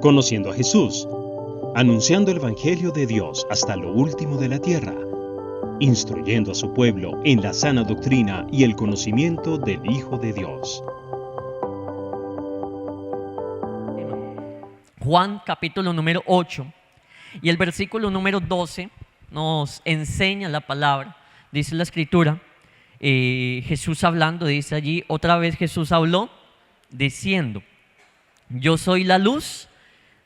Conociendo a Jesús, anunciando el Evangelio de Dios hasta lo último de la tierra, instruyendo a su pueblo en la sana doctrina y el conocimiento del Hijo de Dios. Juan capítulo número 8 y el versículo número 12 nos enseña la palabra. Dice la escritura, Jesús hablando, dice allí, otra vez Jesús habló diciendo: yo soy la luz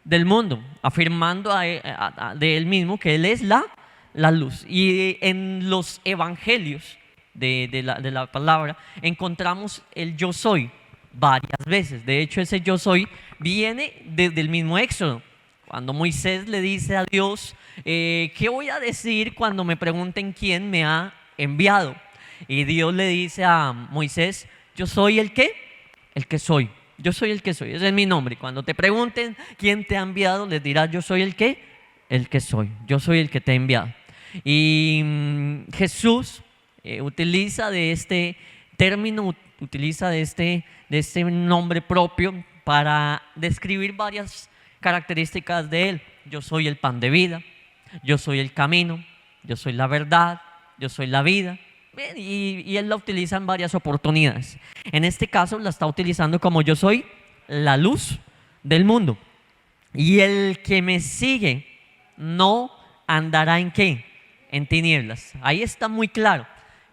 del mundo, afirmando de él mismo que él es la luz. Y en los evangelios de la palabra encontramos el yo soy varias veces. De hecho, ese yo soy viene desde el mismo Éxodo, cuando Moisés le dice a Dios, ¿qué voy a decir cuando me pregunten quién me ha enviado? Y Dios le dice a Moisés, yo soy el que soy. Yo soy el que soy, ese es mi nombre. Y cuando te pregunten quién te ha enviado, les dirás, yo soy el que soy. Yo soy el que te ha enviado. Y Jesús utiliza de este término, utiliza de este nombre propio para describir varias características de él. Yo soy el pan de vida, yo soy el camino, yo soy la verdad, yo soy la vida. Y él la utiliza en varias oportunidades. En este caso la está utilizando como yo soy la luz del mundo. Y el que me sigue no andará ¿en qué? En tinieblas. Ahí está muy claro.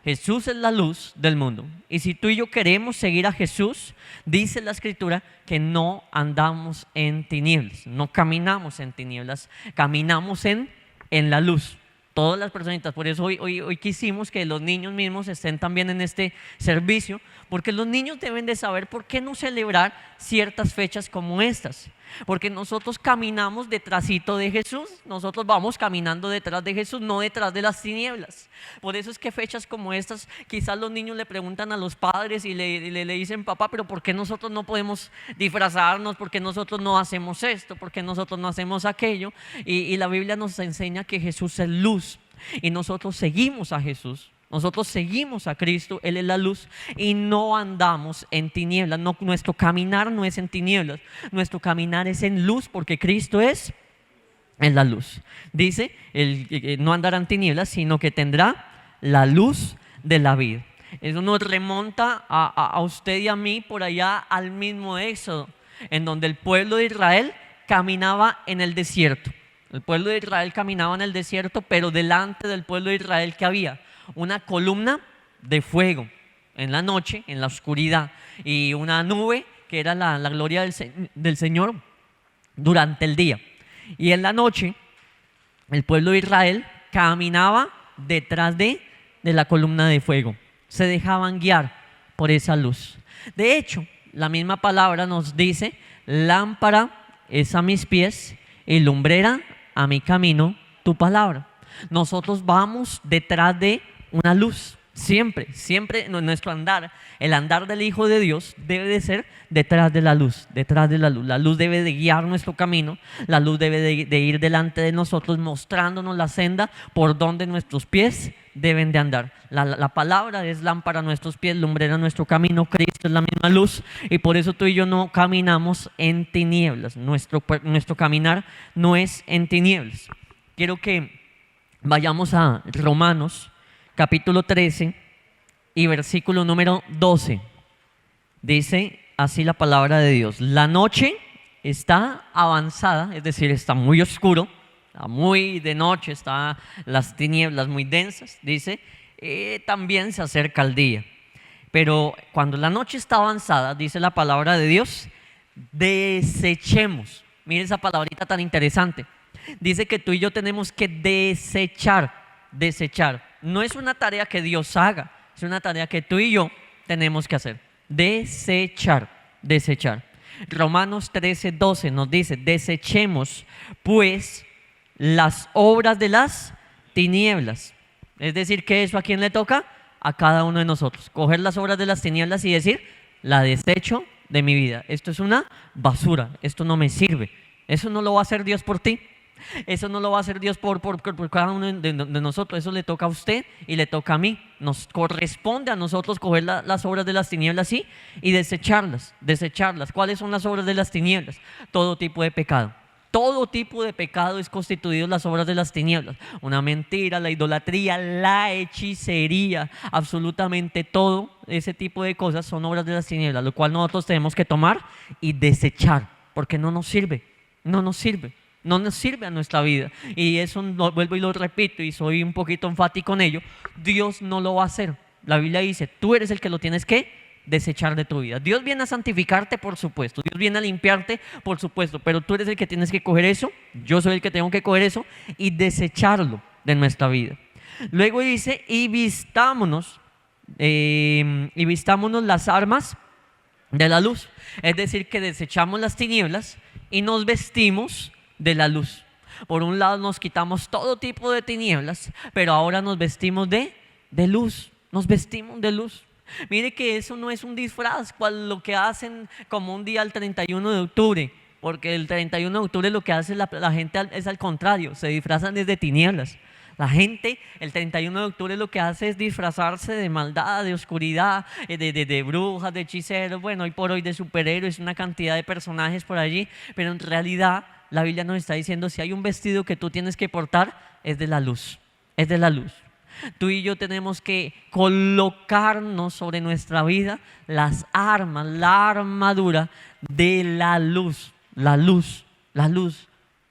Jesús es la luz del mundo. Y si tú y yo queremos seguir a Jesús, dice la escritura que no andamos en tinieblas. No caminamos en tinieblas, caminamos en la luz. Todas las personitas, por eso hoy quisimos que los niños mismos estén también en este servicio, porque los niños deben de saber por qué no celebrar ciertas fechas como estas, porque nosotros caminamos detrásito de Jesús, nosotros vamos caminando detrás de Jesús, no detrás de las tinieblas. Por eso es que fechas como estas, quizás los niños le preguntan a los padres y le dicen, papá, pero ¿por qué nosotros no podemos disfrazarnos? ¿Por qué nosotros no hacemos esto? ¿Por qué nosotros no hacemos aquello? Y la Biblia nos enseña que Jesús es luz y nosotros seguimos a Jesús. Nosotros seguimos a Cristo, Él es la luz y no andamos en tinieblas. No, nuestro caminar no es en tinieblas, nuestro caminar es en luz porque Cristo es en la luz. Dice, no andará en tinieblas, sino que tendrá la luz de la vida. Eso nos remonta a usted y a mí por allá al mismo Éxodo, en donde el pueblo de Israel caminaba en el desierto. El pueblo de Israel caminaba en el desierto, pero delante del pueblo de Israel, ¿qué había? Una columna de fuego en la noche, en la oscuridad, y una nube que era la gloria del Señor durante el día. Y en la noche el pueblo de Israel caminaba detrás de la columna de fuego, se dejaban guiar por esa luz. De hecho, la misma palabra nos dice, lámpara es a mis pies y lumbrera a mi camino tu palabra. Nosotros vamos detrás de una luz, siempre nuestro andar, el andar del Hijo de Dios debe de ser detrás de la luz, La luz debe de guiar nuestro camino, la luz debe de ir delante de nosotros mostrándonos la senda por donde nuestros pies deben de andar. La palabra es lámpara a nuestros pies, lumbrera a nuestro camino, Cristo es la misma luz y por eso tú y yo no caminamos en tinieblas, nuestro caminar no es en tinieblas. Quiero que vayamos a Romanos capítulo 13 y versículo número 12. Dice así la palabra de Dios: la noche está avanzada, es decir, está muy oscuro, está muy de noche, están las tinieblas muy densas, dice, también se acerca el día. Pero cuando la noche está avanzada, dice la palabra de Dios, desechemos. Mire esa palabrita tan interesante. Dice que tú y yo tenemos que desechar. No es una tarea que Dios haga, es una tarea que tú y yo tenemos que hacer. Desechar. Romanos 13:12 nos dice, desechemos pues las obras de las tinieblas. Es decir, que eso ¿a quién le toca? A cada uno de nosotros. Coger las obras de las tinieblas y decir, la desecho de mi vida. Esto es una basura, esto no me sirve. Eso no lo va a hacer Dios por ti. Eso no lo va a hacer Dios por cada uno de nosotros. Eso le toca a usted y le toca a mí. Nos corresponde a nosotros coger las obras de las tinieblas, sí, y desecharlas. ¿Cuáles son las obras de las tinieblas? Todo tipo de pecado. Todo tipo de pecado es constituido en las obras de las tinieblas. Una mentira, la idolatría, la hechicería, absolutamente todo ese tipo de cosas son obras de las tinieblas, lo cual nosotros tenemos que tomar y desechar, porque no nos sirve a nuestra vida. Y eso vuelvo y lo repito y soy un poquito enfático en ello. Dios no lo va a hacer. La Biblia dice, tú eres el que lo tienes que desechar de tu vida. Dios viene a santificarte, por supuesto. Dios viene a limpiarte, por supuesto. Pero tú eres el que tienes que coger eso. Yo soy el que tengo que coger eso y desecharlo de nuestra vida. Luego dice, y vistámonos las armas de la luz. Es decir, que desechamos las tinieblas y nos vestimos de la luz. Por un lado nos quitamos todo tipo de tinieblas, pero ahora nos vestimos de luz. Nos vestimos de luz. Mire que eso no es un disfraz, cual lo que hacen como un día el 31 de octubre, porque el 31 de octubre lo que hace la gente es al contrario, se disfrazan desde tinieblas. La gente el 31 de octubre lo que hace es disfrazarse de maldad, de oscuridad, de brujas, de hechiceros, bueno, hoy por hoy de superhéroes, una cantidad de personajes por allí, pero en realidad la Biblia nos está diciendo, si hay un vestido que tú tienes que portar, es de la luz, es de la luz. Tú y yo tenemos que colocarnos sobre nuestra vida las armas, la armadura de la luz. La luz.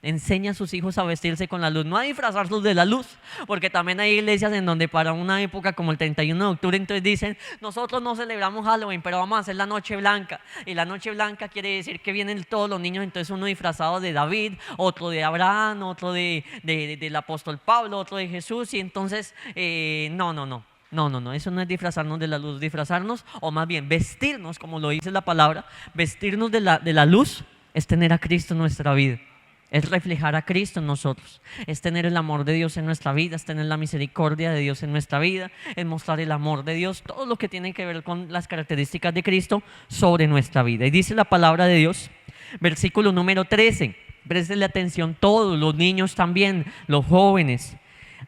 Enseña a sus hijos a vestirse con la luz, no a disfrazarlos de la luz, porque también hay iglesias en donde para una época como el 31 de octubre entonces dicen, nosotros no celebramos Halloween, pero vamos a hacer la noche blanca, y la noche blanca quiere decir que vienen todos los niños, entonces uno disfrazado de David, otro de Abraham, otro del apóstol Pablo, otro de Jesús, y entonces no, eso no es disfrazarnos de la luz, disfrazarnos, o más bien vestirnos, como lo dice la palabra, vestirnos de la luz es tener a Cristo en nuestra vida. Es reflejar a Cristo en nosotros, es tener el amor de Dios en nuestra vida, es tener la misericordia de Dios en nuestra vida, es mostrar el amor de Dios, todo lo que tiene que ver con las características de Cristo sobre nuestra vida. Y dice la palabra de Dios, versículo número 13, préstenle atención todos, los niños también, los jóvenes,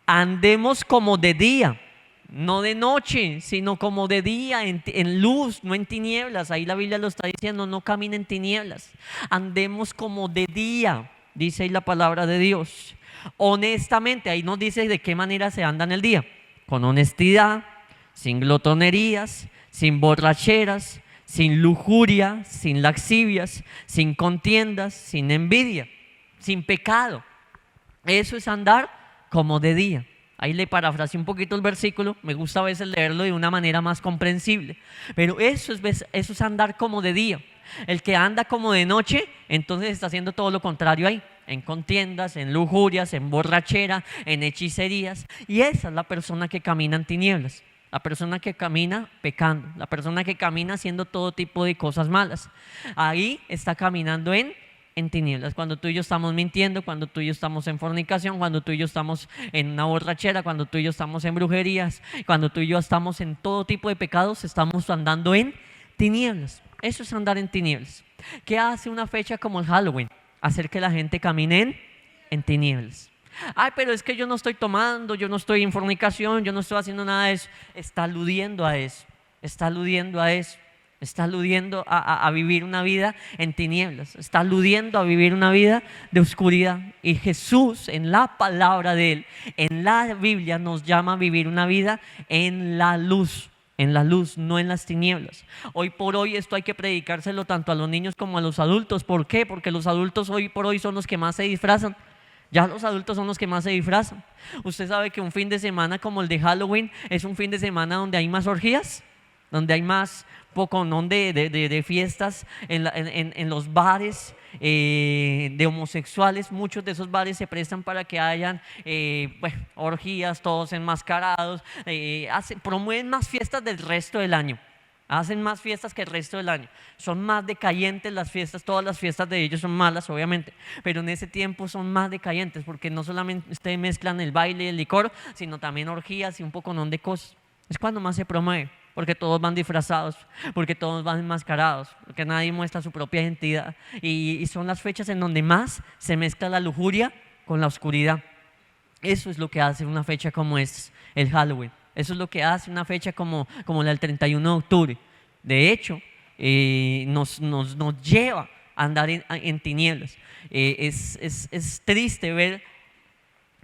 andemos como de día, no de noche, sino como de día, en luz, no en tinieblas. Ahí la Biblia lo está diciendo, no caminen en tinieblas, andemos como de día. Dice ahí la palabra de Dios. Honestamente, ahí nos dice de qué manera se anda en el día. Con honestidad, sin glotonerías, sin borracheras, sin lujuria, sin laxivias, sin contiendas, sin envidia, sin pecado. Eso es andar como de día. Ahí le parafraseé un poquito el versículo, me gusta a veces leerlo de una manera más comprensible, pero eso es andar como de día. El que anda como de noche, entonces está haciendo todo lo contrario ahí, en contiendas, en lujurias, en borrachera, en hechicerías, y esa es la persona que camina en tinieblas, la persona que camina pecando, la persona que camina haciendo todo tipo de cosas malas. Ahí está caminando en tinieblas, cuando tú y yo estamos mintiendo, cuando tú y yo estamos en fornicación, cuando tú y yo estamos en una borrachera, cuando tú y yo estamos en brujerías, cuando tú y yo estamos en todo tipo de pecados, estamos andando en tinieblas. Eso es andar en tinieblas. ¿Qué hace una fecha como el Halloween? Hacer que la gente camine en tinieblas. Ay, pero es que yo no estoy tomando, yo no estoy en fornicación, yo no estoy haciendo nada de eso. Está aludiendo a eso, está aludiendo a vivir una vida en tinieblas, está aludiendo a vivir una vida de oscuridad. Y Jesús, en la palabra de Él, en la Biblia, nos llama a vivir una vida en la luz, no en las tinieblas. Hoy por hoy esto hay que predicárselo tanto a los niños como a los adultos. ¿Por qué? Porque los adultos hoy por hoy son los que más se disfrazan. Ya los adultos son los que más se disfrazan. Usted sabe que un fin de semana como el de Halloween es un fin de semana donde hay más orgías, donde hay más poconón de fiestas en los bares de homosexuales. Muchos de esos bares se prestan para que hayan orgías, todos enmascarados, promueven más fiestas del resto del año. Hacen más fiestas que el resto del año. Son más decayentes las fiestas. Todas las fiestas de ellos son malas, obviamente, pero en ese tiempo son más decayentes, porque no solamente ustedes mezclan el baile y el licor, sino también orgías y un poconón de cosas. Es cuando más se promueve, porque todos van disfrazados, porque todos van enmascarados, porque nadie muestra su propia identidad. Y son las fechas en donde más se mezcla la lujuria con la oscuridad. Eso es lo que hace una fecha como es el Halloween. Eso es lo que hace una fecha como la del 31 de octubre. De hecho, nos lleva a andar en tinieblas. Es triste ver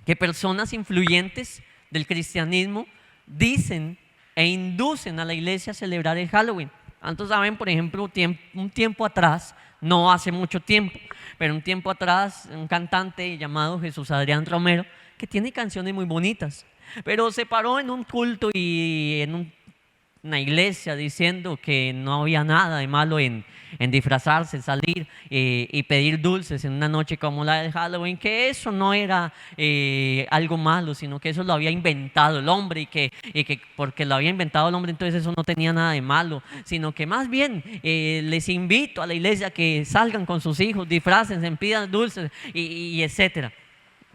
que personas influyentes del cristianismo dicen e inducen a la iglesia a celebrar el Halloween. Antes saben, por ejemplo, un tiempo atrás, no hace mucho tiempo, pero un tiempo atrás, un cantante llamado Jesús Adrián Romero, que tiene canciones muy bonitas, pero se paró en un culto y en una iglesia diciendo que no había nada de malo en disfrazarse, salir y pedir dulces en una noche como la del Halloween, que eso no era algo malo, sino que eso lo había inventado el hombre y que porque lo había inventado el hombre, entonces eso no tenía nada de malo, sino que más bien les invito a la iglesia que salgan con sus hijos, disfrácense, pidan dulces y etcétera.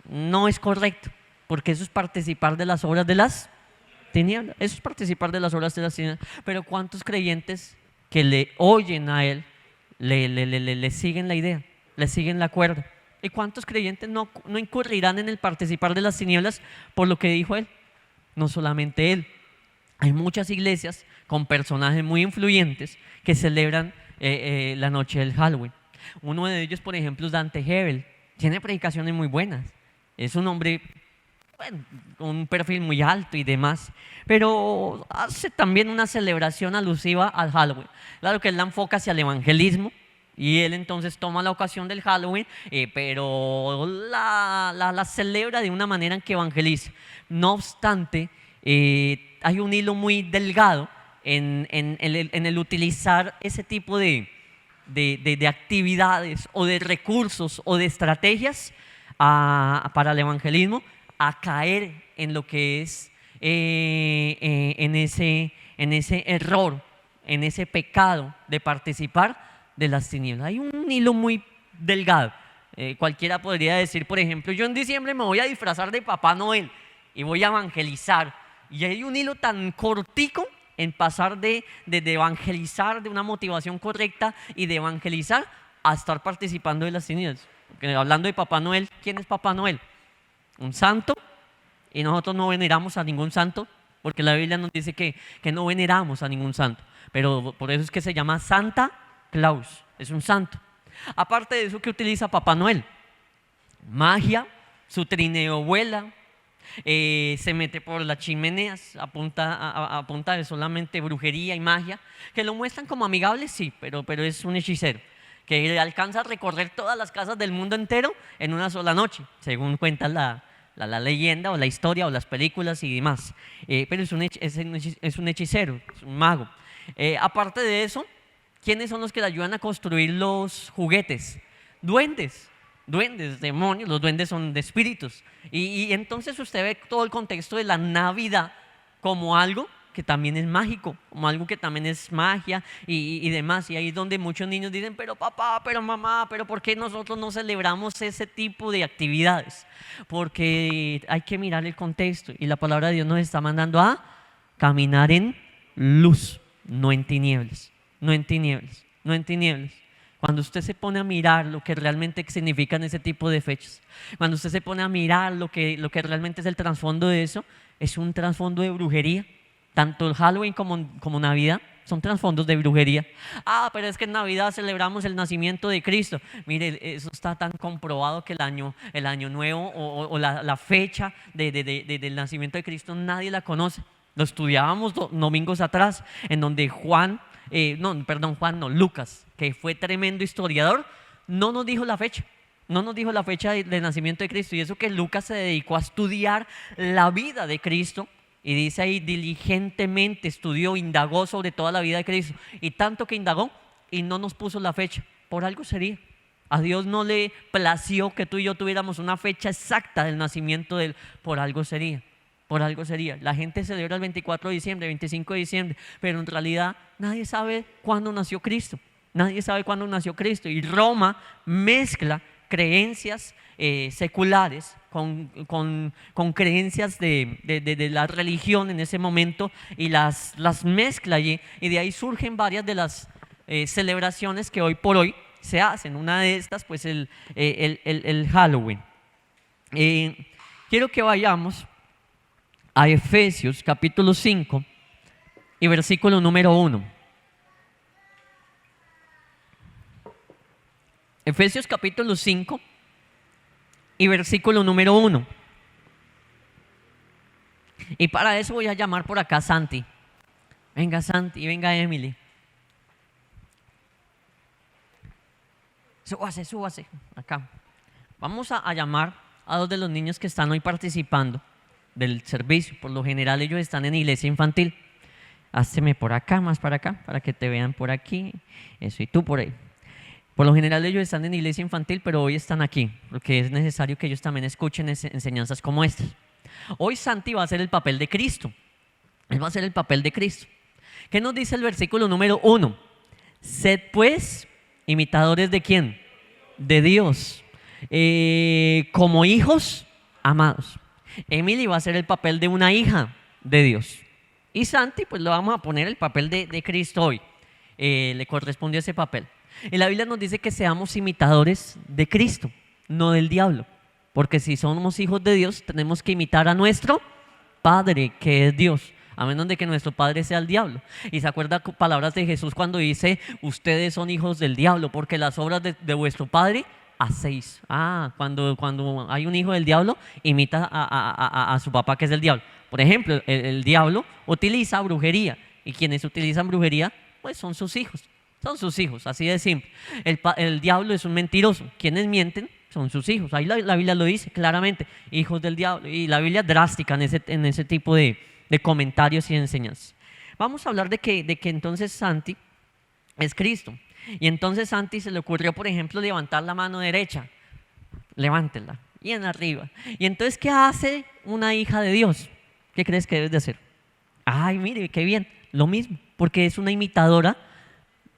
No es correcto, porque eso es participar de las obras de las tinieblas. Eso es participar de las obras de las tinieblas. Pero ¿cuántos creyentes que le oyen a él le siguen la idea, le siguen la cuerda? ¿Y cuántos creyentes no incurrirán en el participar de las tinieblas por lo que dijo él? No solamente él. Hay muchas iglesias con personajes muy influyentes que celebran la noche del Halloween. Uno de ellos, por ejemplo, es Dante Gebel. Tiene predicaciones muy buenas. Es un hombre, bueno, con un perfil muy alto y demás, pero hace también una celebración alusiva al Halloween. Claro que él la enfoca hacia el evangelismo y él entonces toma la ocasión del Halloween, pero la celebra de una manera en que evangeliza. No obstante, hay un hilo muy delgado en el utilizar ese tipo de actividades o de recursos o de estrategias para el evangelismo, a caer en lo que es en ese error, en ese pecado de participar de las tinieblas. Hay un hilo muy delgado. Cualquiera podría decir, por ejemplo, yo en diciembre me voy a disfrazar de Papá Noel y voy a evangelizar. Y hay un hilo tan cortico en pasar de evangelizar, de una motivación correcta y de evangelizar, a estar participando de las tinieblas. Porque hablando de Papá Noel, ¿quién es Papá Noel? Un santo, y nosotros no veneramos a ningún santo, porque la Biblia nos dice que no veneramos a ningún santo, pero por eso es que se llama Santa Claus, es un santo. Aparte de eso, ¿qué utiliza Papá Noel? Magia, su trineo vuela, se mete por las chimeneas a punta de solamente brujería y magia, que lo muestran como amigable, sí, pero es un hechicero que alcanza a recorrer todas las casas del mundo entero en una sola noche, según cuenta la leyenda o la historia o las películas y demás. Pero es un hechicero, es un mago. Aparte de eso, ¿quiénes son los que le ayudan a construir los juguetes? Duendes, demonios. Los duendes son de espíritus. Y entonces usted ve todo el contexto de la Navidad como algo que también es mágico, como algo que también es magia y demás. Y ahí es donde muchos niños dicen, pero papá, pero mamá, pero ¿por qué nosotros no celebramos ese tipo de actividades? Porque hay que mirar el contexto y la palabra de Dios nos está mandando a caminar en luz, no en tinieblas, no en tinieblas, no en tinieblas. Cuando usted se pone a mirar lo que realmente significan ese tipo de fechas, cuando usted se pone a mirar lo que realmente es el trasfondo de eso, es un trasfondo de brujería. Tanto el Halloween como Navidad son trasfondos de brujería. Pero es que en Navidad celebramos el nacimiento de Cristo. Mire, eso está tan comprobado que el año nuevo o la fecha del nacimiento de Cristo nadie la conoce. Lo estudiábamos domingos atrás, en donde Lucas, que fue tremendo historiador, no nos dijo la fecha. No nos dijo la fecha del nacimiento de Cristo. Y eso que Lucas se dedicó a estudiar la vida de Cristo. Y dice ahí, diligentemente estudió, indagó sobre toda la vida de Cristo. Y tanto que indagó y no nos puso la fecha. Por algo sería. A Dios no le plació que tú y yo tuviéramos una fecha exacta del nacimiento de Él. Por algo sería. Por algo sería. La gente celebra el 24 de diciembre, 25 de diciembre. Pero en realidad nadie sabe cuándo nació Cristo. Nadie sabe cuándo nació Cristo. Y Roma mezcla creencias seculares con creencias de la religión en ese momento y las mezcla allí, y de ahí surgen varias de las celebraciones que hoy por hoy se hacen. Una de estas, pues el Halloween. Quiero que vayamos a Efesios capítulo 5 y versículo número 1. Efesios capítulo 5 y versículo número 1. Y para eso voy a llamar por acá a Santi. Venga Santi, venga Emily. Súbase, acá. Vamos a llamar a dos de los niños que están hoy participando del servicio. Por lo general ellos están en iglesia infantil. Háceme por acá, más para acá, para que te vean por aquí. Eso, y tú por ahí. Por lo general ellos están en iglesia infantil, pero hoy están aquí, porque es necesario que ellos también escuchen enseñanzas como estas. Hoy Santi va a hacer el papel de Cristo. Él va a hacer el papel de Cristo. ¿Qué nos dice el versículo número 1? Sed pues imitadores ¿de quién? De Dios. Como hijos amados. Emily va a hacer el papel de una hija de Dios. Y Santi, pues le vamos a poner el papel de Cristo hoy. Le corresponde ese papel. Y la Biblia nos dice que seamos imitadores de Cristo, no del diablo. Porque si somos hijos de Dios, tenemos que imitar a nuestro Padre, que es Dios. A menos de que nuestro padre sea el diablo. Y se acuerda palabras de Jesús cuando dice: ustedes son hijos del diablo, porque las obras de vuestro padre hacéis. Cuando hay un hijo del diablo, imita a su papá, que es el diablo. Por ejemplo, el diablo utiliza brujería. Y quienes utilizan brujería, pues son sus hijos. Son sus hijos, así de simple. El diablo es un mentiroso. Quienes mienten son sus hijos. Ahí la Biblia lo dice claramente: hijos del diablo. Y la Biblia es drástica en ese tipo de comentarios y enseñanzas. Vamos a hablar de que entonces Santi es Cristo. Y entonces Santi se le ocurrió, por ejemplo, levantar la mano derecha. Levántela, bien arriba. Y entonces, ¿qué hace una hija de Dios? ¿Qué crees que debes de hacer? Ay, mire, qué bien, lo mismo, porque es una imitadora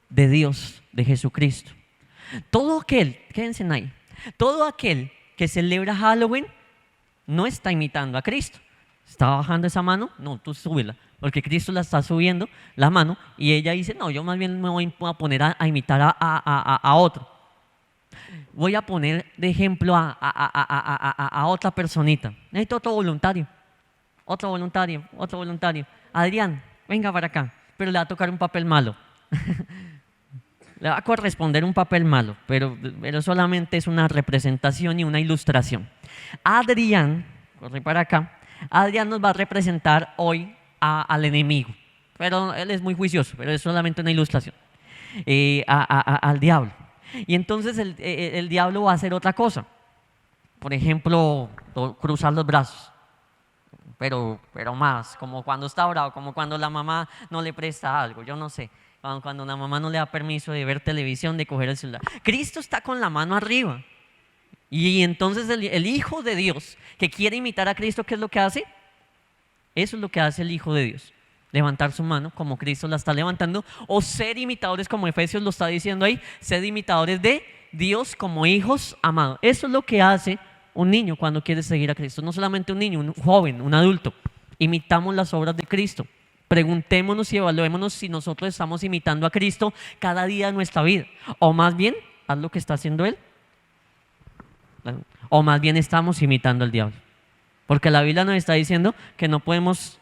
de Dios, de Jesucristo. Todo aquel, quédense ahí, todo aquel que celebra Halloween no está imitando a Cristo. ¿Está bajando esa mano? No, tú súbela, porque Cristo la está subiendo, la mano, y ella dice: no, yo más bien me voy a poner a imitar a otro. Voy a poner de ejemplo a otra personita. Necesito otro voluntario. Adrián, venga para acá, pero le va a tocar un papel malo. Le va a corresponder un papel malo, pero solamente es una representación y una ilustración. Adrián, corre para acá. Adrián nos va a representar hoy al enemigo, pero él es muy juicioso, pero es solamente una ilustración, al diablo. Y entonces el diablo va a hacer otra cosa. Por ejemplo, cruzar los brazos, pero más, como cuando está bravo, como cuando la mamá no le presta algo, yo no sé, cuando la mamá no le da permiso de ver televisión, de coger el celular. Cristo está con la mano arriba. Y entonces el Hijo de Dios que quiere imitar a Cristo, ¿qué es lo que hace? Eso es lo que hace el Hijo de Dios: levantar su mano como Cristo la está levantando, o ser imitadores, como Efesios lo está diciendo ahí, ser imitadores de Dios como hijos amados. Eso es lo que hace un niño cuando quiere seguir a Cristo. No solamente un niño, un joven, un adulto. Imitamos las obras de Cristo. Preguntémonos y evaluémonos si nosotros estamos imitando a Cristo cada día de nuestra vida, o más bien, haz lo que está haciendo Él. O más bien estamos imitando al diablo, porque la Biblia nos está diciendo que no podemos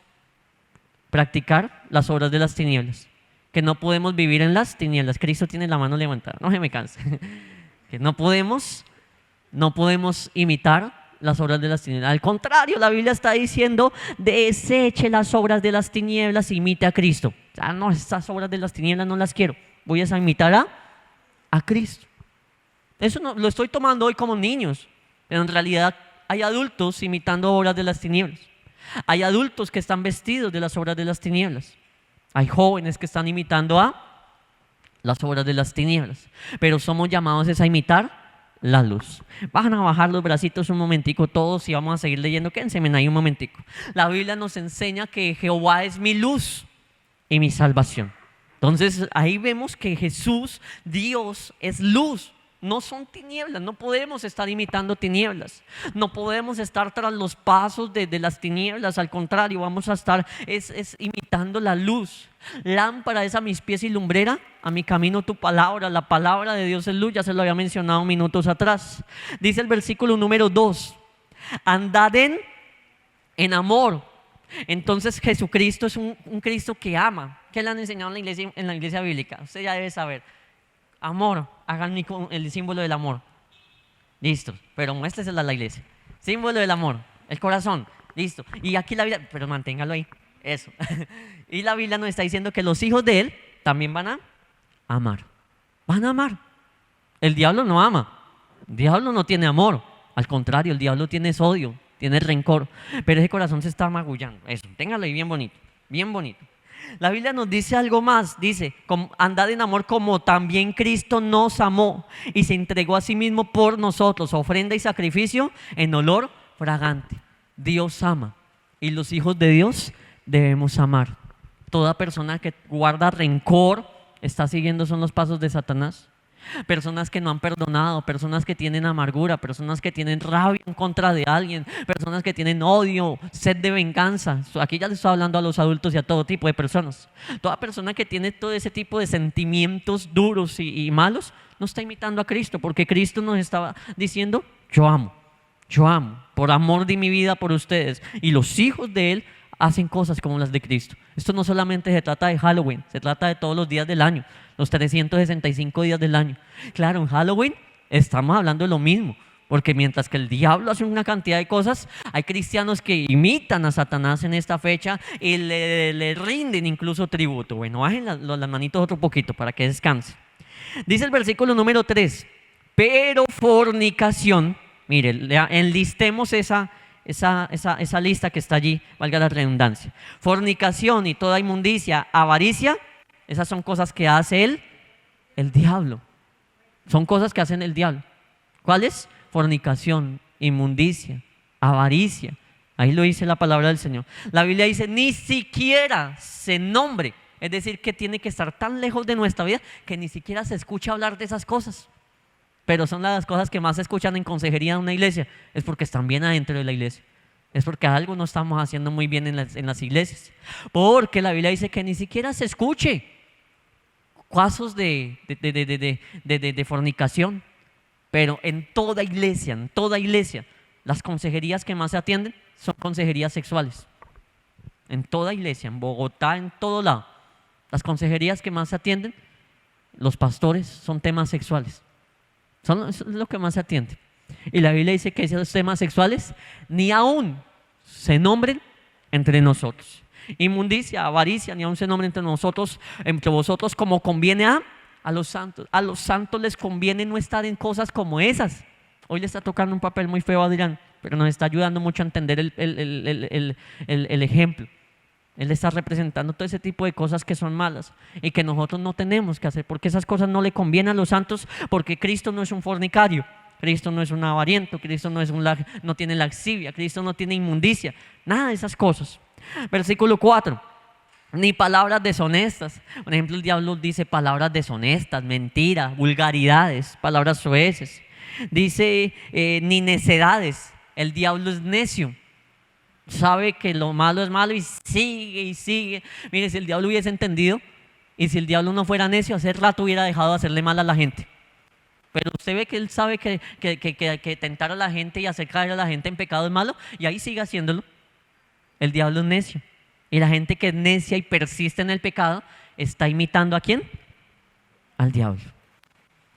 practicar las obras de las tinieblas, que no podemos vivir en las tinieblas. Cristo tiene la mano levantada, no se me canse. Que no podemos imitar las obras de las tinieblas. Al contrario, la Biblia está diciendo: deseche las obras de las tinieblas, imite a Cristo. No, estas obras de las tinieblas no las quiero, voy a imitar a Cristo. Eso no, lo estoy tomando hoy como niños, pero en realidad hay adultos imitando obras de las tinieblas. Hay adultos que están vestidos de las obras de las tinieblas. Hay jóvenes que están imitando a las obras de las tinieblas. Pero somos llamados a imitar la luz. Van a bajar los bracitos un momentico todos y vamos a seguir leyendo. Quédense ahí un momentico. La Biblia nos enseña que Jehová es mi luz y mi salvación. Entonces ahí vemos que Jesús, Dios, es luz. No son tinieblas, no podemos estar imitando tinieblas, no podemos estar tras los pasos de las tinieblas. Al contrario, vamos a estar imitando la luz. Lámpara es a mis pies y lumbrera a mi camino tu palabra. La palabra de Dios es luz, ya se lo había mencionado minutos atrás. Dice el versículo número 2: andad en amor. Entonces Jesucristo es un Cristo que ama. ¿Qué le han enseñado en la iglesia bíblica? Usted ya debe saber. Amor, hagan el símbolo del amor. Listo, pero muéstreselo a la iglesia. Símbolo del amor, el corazón, listo. Y aquí la Biblia, pero manténgalo ahí, eso. Y la Biblia nos está diciendo que los hijos de Él también van a amar. Van a amar. El diablo no ama. El diablo no tiene amor. Al contrario, el diablo tiene odio, tiene rencor. Pero ese corazón se está magullando. Eso, téngalo ahí bien bonito, bien bonito. La Biblia nos dice algo más, dice, andad en amor como también Cristo nos amó y se entregó a sí mismo por nosotros, ofrenda y sacrificio en olor fragante. Dios ama y los hijos de Dios debemos amar. Toda persona que guarda rencor está siguiendo son los pasos de Satanás. Personas que no han perdonado, personas que tienen amargura, personas que tienen rabia en contra de alguien, personas que tienen odio, sed de venganza. Aquí ya les estoy hablando a los adultos y a todo tipo de personas. Toda persona que tiene todo ese tipo de sentimientos duros y malos no está imitando a Cristo, porque Cristo nos estaba diciendo: yo amo, por amor de mi vida por ustedes. Y los hijos de Él hacen cosas como las de Cristo. Esto no solamente se trata de Halloween, se trata de todos los días del año, los 365 días del año. Claro, en Halloween estamos hablando de lo mismo, porque mientras que el diablo hace una cantidad de cosas, hay cristianos que imitan a Satanás en esta fecha y le rinden incluso tributo. Bueno, bajen las manitos otro poquito para que descanse. Dice el versículo número 3, pero fornicación, mire, enlistemos esa lista que está allí, valga la redundancia. Fornicación y toda inmundicia, avaricia, esas son cosas que hace el diablo. Son cosas que hacen el diablo. ¿Cuáles? Fornicación, inmundicia, avaricia. Ahí lo dice la palabra del Señor. La Biblia dice: ni siquiera se nombre. Es decir, que tiene que estar tan lejos de nuestra vida que ni siquiera se escucha hablar de esas cosas. Pero son las cosas que más se escuchan en consejería de una iglesia. Es porque están bien adentro de la iglesia. Es porque algo no estamos haciendo muy bien en las iglesias. Porque la Biblia dice que ni siquiera se escuche casos de fornicación. Pero en toda iglesia, las consejerías que más se atienden son consejerías sexuales. En toda iglesia, en Bogotá, en todo lado, las consejerías que más se atienden, los pastores, son temas sexuales. Eso es lo que más se atiende. Y la Biblia dice que esos temas sexuales ni aún se nombren entre nosotros. Inmundicia, avaricia, ni aún se nombren entre vosotros, como conviene a los santos. A los santos les conviene no estar en cosas como esas. Hoy le está tocando un papel muy feo a Adrián, pero nos está ayudando mucho a entender el ejemplo. Él está representando todo ese tipo de cosas que son malas y que nosotros no tenemos que hacer, porque esas cosas no le convienen a los santos, porque Cristo no es un fornicario, Cristo no es un avariento, Cristo no tiene laxivia, Cristo no tiene inmundicia, nada de esas cosas. Versículo 4, ni palabras deshonestas. Por ejemplo, el diablo dice palabras deshonestas, mentiras, vulgaridades, palabras soeces. Dice ni necedades. El diablo es necio. Sabe que lo malo es malo y sigue y sigue. Mire, si el diablo hubiese entendido y si el diablo no fuera necio, hace rato hubiera dejado de hacerle mal a la gente. Pero usted ve que él sabe que tentar a la gente y hacer caer a la gente en pecado es malo, y ahí sigue haciéndolo. El diablo es necio. Y la gente que es necia y persiste en el pecado está imitando ¿a quién? Al diablo.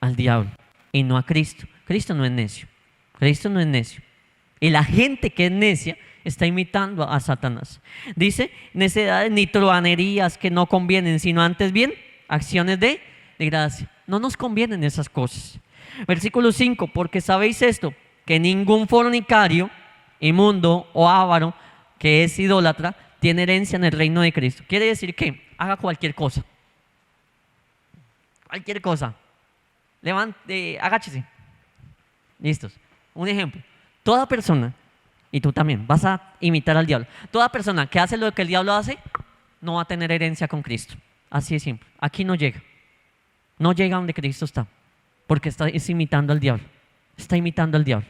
Al diablo. Y no a Cristo. Cristo no es necio. Cristo no es necio. Y la gente que es necia está imitando a Satanás. Dice: necedades ni truhanerías que no convienen, sino antes bien acciones de gracia. No nos convienen esas cosas. Versículo 5, porque sabéis esto, que ningún fornicario, inmundo o avaro, que es idólatra, tiene herencia en el reino de Cristo. Quiere decir que haga cualquier cosa. Cualquier cosa. Agáchese. Listos. Un ejemplo. Toda persona, y tú también vas a imitar al diablo, toda persona que hace lo que el diablo hace no va a tener herencia con Cristo. Así de simple. Aquí no llega. No llega donde Cristo está, porque está imitando al diablo. Está imitando al diablo.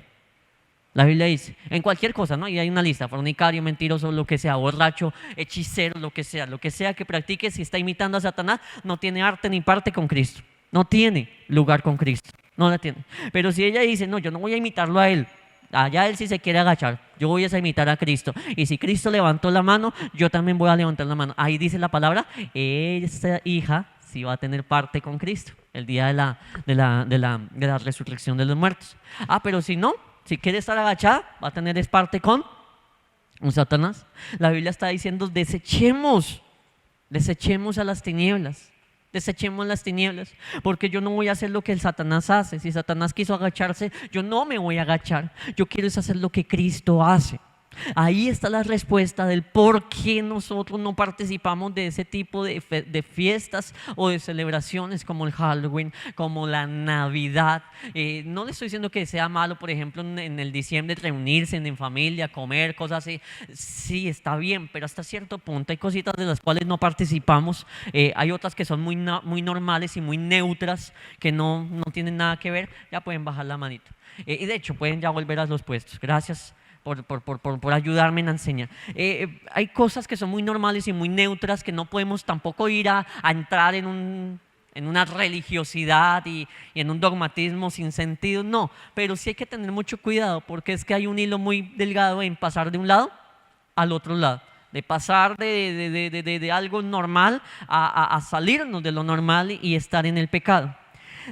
La Biblia dice, en cualquier cosa, ¿no? Y hay una lista: fornicario, mentiroso, lo que sea, borracho, hechicero, lo que sea que practique, si está imitando a Satanás, no tiene arte ni parte con Cristo. No tiene lugar con Cristo. No la tiene. Pero si ella dice: no, yo no voy a imitarlo a él, Allá él sí se quiere agachar. Yo voy a imitar a Cristo. Y si Cristo levantó la mano, yo también voy a levantar la mano. Ahí dice la palabra, esta hija sí va a tener parte con Cristo el día de la resurrección de los muertos. Pero si no, si quiere estar agachada, va a tener parte con un Satanás. La Biblia está diciendo, desechemos a las tinieblas. Desechemos las tinieblas, porque yo no voy a hacer lo que el Satanás hace. Si Satanás quiso agacharse, yo no me voy a agachar. Yo quiero hacer lo que Cristo hace. Ahí está la respuesta del por qué nosotros no participamos de ese tipo de fiestas o de celebraciones como el Halloween, como la Navidad. No le estoy diciendo que sea malo, por ejemplo, en el diciembre reunirse en familia, comer, cosas así. Sí, está bien, pero hasta cierto punto hay cositas de las cuales no participamos. Hay otras que son muy normales y muy neutras, que no tienen nada que ver. Ya pueden bajar la manito. Y de hecho pueden ya volver a los puestos. Gracias por ayudarme a enseñar. Hay cosas que son muy normales y muy neutras que no podemos tampoco ir a entrar en una religiosidad y en un dogmatismo sin sentido, no, pero sí hay que tener mucho cuidado, porque es que hay un hilo muy delgado en pasar de un lado al otro lado, de pasar de algo normal a salirnos de lo normal y estar en el pecado.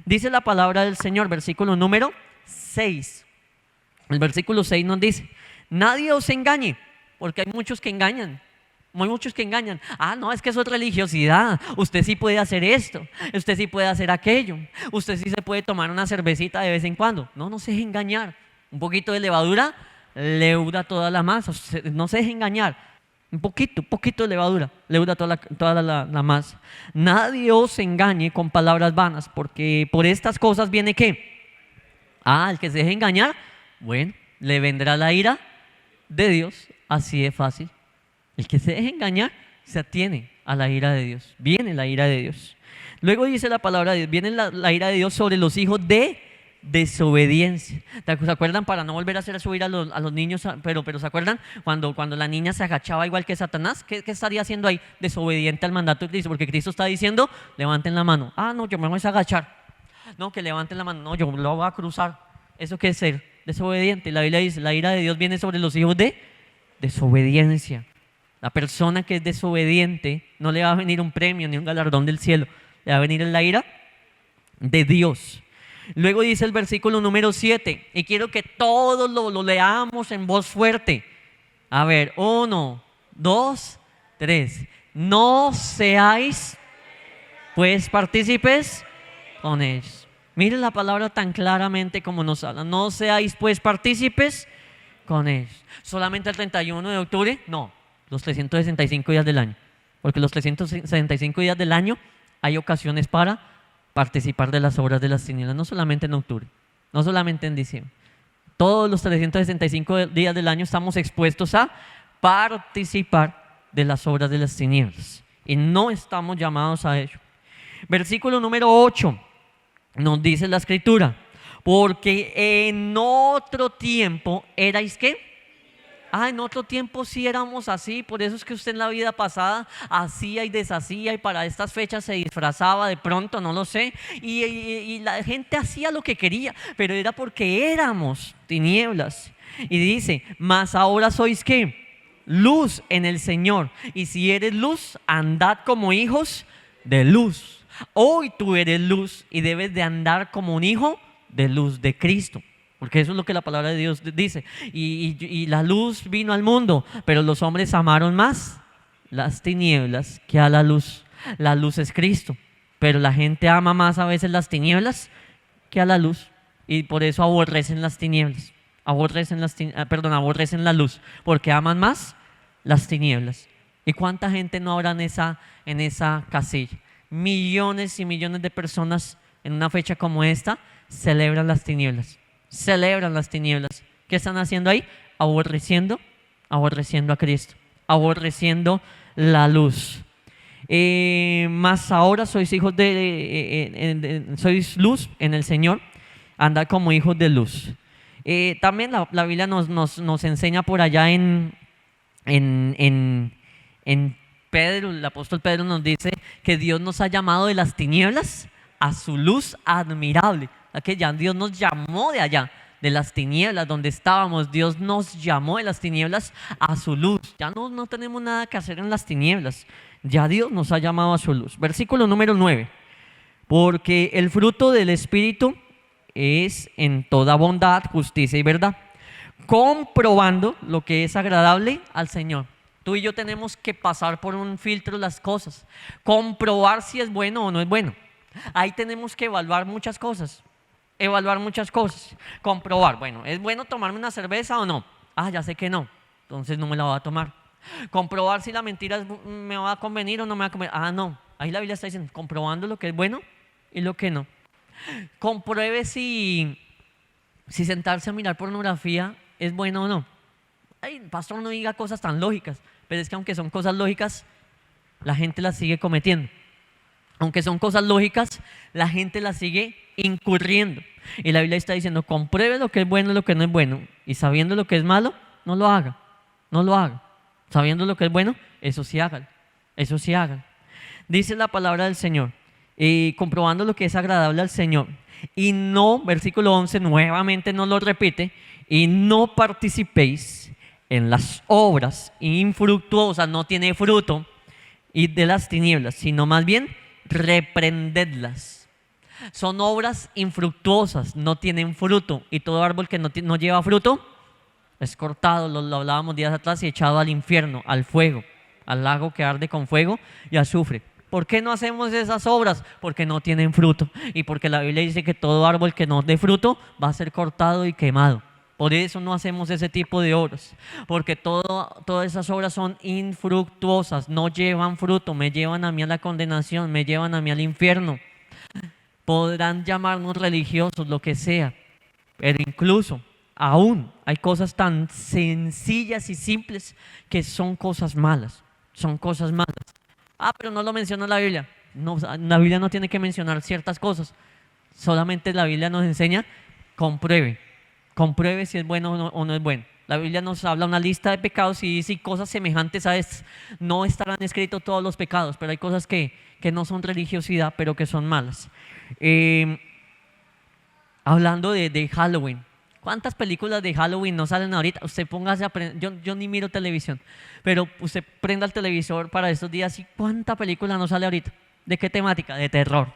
Dice la palabra del Señor, versículo número 6. El versículo 6 nos dice, nadie os engañe, porque hay muchos que engañan. Hay muchos que engañan. No, es que eso es religiosidad. Usted sí puede hacer esto, usted sí puede hacer aquello, usted sí se puede tomar una cervecita de vez en cuando. No se deje engañar. Un poquito de levadura leuda toda la masa. No se deje engañar. Un poquito de levadura leuda toda la masa. Nadie os engañe con palabras vanas, porque por estas cosas viene ¿qué? El que se deje engañar, bueno, le vendrá la ira de Dios, así de fácil. El que se deje engañar se atiene a la ira de Dios. Viene la ira de Dios. Luego dice la palabra de Dios, viene la ira de Dios sobre los hijos de desobediencia. ¿Se acuerdan? Para no volver a hacer subir a los niños, pero ¿se acuerdan? Cuando la niña se agachaba igual que Satanás, ¿qué estaría haciendo ahí? Desobediente al mandato de Cristo, porque Cristo está diciendo, levanten la mano. No, yo me voy a agachar. No, que levanten la mano. No, yo lo voy a cruzar. ¿Eso qué es ser? Desobediente. La Biblia dice, la ira de Dios viene sobre los hijos de desobediencia. La persona que es desobediente no le va a venir un premio ni un galardón del cielo. Le va a venir la ira de Dios. Luego dice el versículo número 7, y quiero que todos lo leamos en voz fuerte. A ver, 1, 2, 3. No seáis pues partícipes con ellos. Miren la palabra tan claramente como nos habla. No seáis pues partícipes con ellos. ¿Solamente el 31 de octubre? No, los 365 días del año. Porque los 365 días del año hay ocasiones para participar de las obras de las tinieblas. No solamente en octubre, no solamente en diciembre. Todos los 365 días del año estamos expuestos a participar de las obras de las tinieblas. Y no estamos llamados a ello. Versículo número 8. Nos dice la escritura, porque en otro tiempo erais ¿qué? En otro tiempo sí éramos así, por eso es que usted en la vida pasada hacía y deshacía y para estas fechas se disfrazaba de pronto, no lo sé, y la gente hacía lo que quería, pero era porque éramos tinieblas. Y dice, mas ahora sois ¿qué? Luz en el Señor, y si eres luz, andad como hijos de luz. Hoy tú eres luz y debes de andar como un hijo de luz de Cristo, porque eso es lo que la palabra de Dios dice. Y la luz vino al mundo, pero los hombres amaron más las tinieblas que a la luz. La luz es Cristo, pero la gente ama más a veces las tinieblas que a la luz, y por eso aborrecen las tinieblas, aborrecen la luz, porque aman más las tinieblas. ¿Y cuánta gente no habrá en esa casilla? Millones y millones de personas en una fecha como esta celebran las tinieblas. ¿Qué están haciendo ahí? Aborreciendo a Cristo, aborreciendo la luz. Mas ahora sois hijos sois luz en el Señor, andad como hijos de luz. También la Biblia nos enseña por allá en Pedro, el apóstol Pedro nos dice que Dios nos ha llamado de las tinieblas a su luz admirable. Que ya Dios nos llamó de allá, de las tinieblas donde estábamos. Dios nos llamó de las tinieblas a su luz. Ya no tenemos nada que hacer en las tinieblas. Ya Dios nos ha llamado a su luz. Versículo número 9. Porque el fruto del Espíritu es en toda bondad, justicia y verdad, comprobando lo que es agradable al Señor. Tú y yo tenemos que pasar por un filtro las cosas, comprobar si es bueno o no es bueno. Ahí tenemos que evaluar muchas cosas, comprobar, bueno, ¿es bueno tomarme una cerveza o no? Ah, ya sé que no, entonces no me la voy a tomar. Comprobar si la mentira me va a convenir o no me va a convenir. Ah, no, ahí la Biblia está diciendo, comprobando lo que es bueno y lo que no. Compruebe si sentarse a mirar pornografía es bueno o no. Ay, pastor, no diga cosas tan lógicas, pero es que aunque son cosas lógicas, la gente las sigue cometiendo. Aunque son cosas lógicas, la gente las sigue incurriendo. Y la Biblia está diciendo, compruebe lo que es bueno y lo que no es bueno. Y sabiendo lo que es malo, no lo haga. Sabiendo lo que es bueno, eso sí hagan. Dice la palabra del Señor, comprobando lo que es agradable al Señor. Y no, versículo 11, nuevamente nos lo repite, y no participéis en las obras infructuosas, no tiene fruto, y de las tinieblas, sino más bien reprendedlas. Son obras infructuosas, no tienen fruto, y todo árbol que no lleva fruto es cortado, lo hablábamos días atrás, y echado al infierno, al fuego, al lago que arde con fuego y azufre. ¿Por qué no hacemos esas obras? Porque no tienen fruto, y porque la Biblia dice que todo árbol que no dé fruto va a ser cortado y quemado. Por eso no hacemos ese tipo de obras, porque todas esas obras son infructuosas, no llevan fruto, me llevan a mí a la condenación, me llevan a mí al infierno. Podrán llamarnos religiosos, lo que sea, pero incluso aún hay cosas tan sencillas y simples que son cosas malas, Ah, pero no lo menciona la Biblia. No, la Biblia no tiene que mencionar ciertas cosas, solamente la Biblia nos enseña, compruebe si es bueno o no es bueno. La Biblia nos habla una lista de pecados y dice cosas semejantes a estas. No estarán escritos todos los pecados, pero hay cosas que no son religiosidad, pero que son malas. Hablando de Halloween, ¿cuántas películas de Halloween no salen ahorita? Usted póngase a yo ni miro televisión, pero usted prenda el televisor para estos días y ¿cuánta película no sale ahorita? ¿De qué temática? De terror,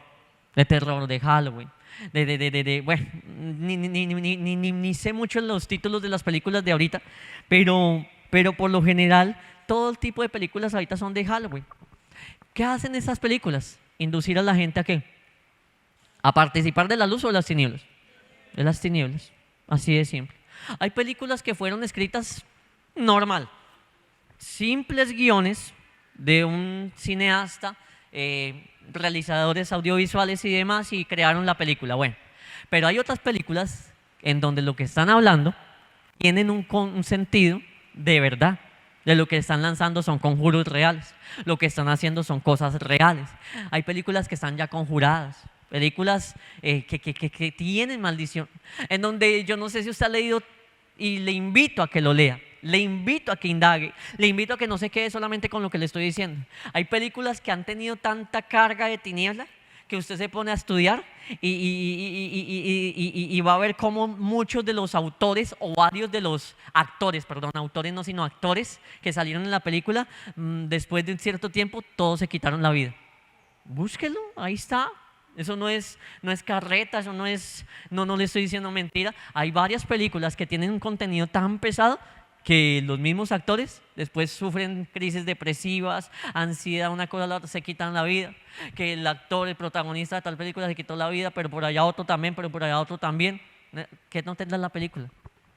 de Halloween. Bueno, ni sé mucho los títulos de las películas de ahorita, pero por lo general todo el tipo de películas ahorita son de Halloween. ¿Qué hacen esas películas? Inducir a la gente a ¿qué? A participar de la luz o de las tinieblas. De las tinieblas, así de simple. Hay películas que fueron escritas normal, simples guiones de un cineasta, realizadores audiovisuales y demás, y crearon la película. Bueno, pero hay otras películas en donde lo que están hablando tienen un sentido de verdad. De lo que están lanzando son conjuros reales, lo que están haciendo son cosas reales. Hay películas que están ya conjuradas, películas que tienen maldición, en donde yo no sé si usted ha leído, y le invito a que lo lea, le invito a que indague, le invito a que no se quede solamente con lo que le estoy diciendo. Hay películas que han tenido tanta carga de tiniebla que usted se pone a estudiar y va a ver cómo muchos de los autores o varios de los actores, autores no sino actores que salieron en la película, después de un cierto tiempo todos se quitaron la vida. Búsquelo, ahí está. Eso no es carreta, eso no le estoy diciendo mentira. Hay varias películas que tienen un contenido tan pesado que los mismos actores después sufren crisis depresivas, ansiedad, una cosa a la otra, se quitan la vida. Que el actor, el protagonista de tal película se quitó la vida, pero por allá otro también, pero por allá otro también. ¿Qué no tendrá la película?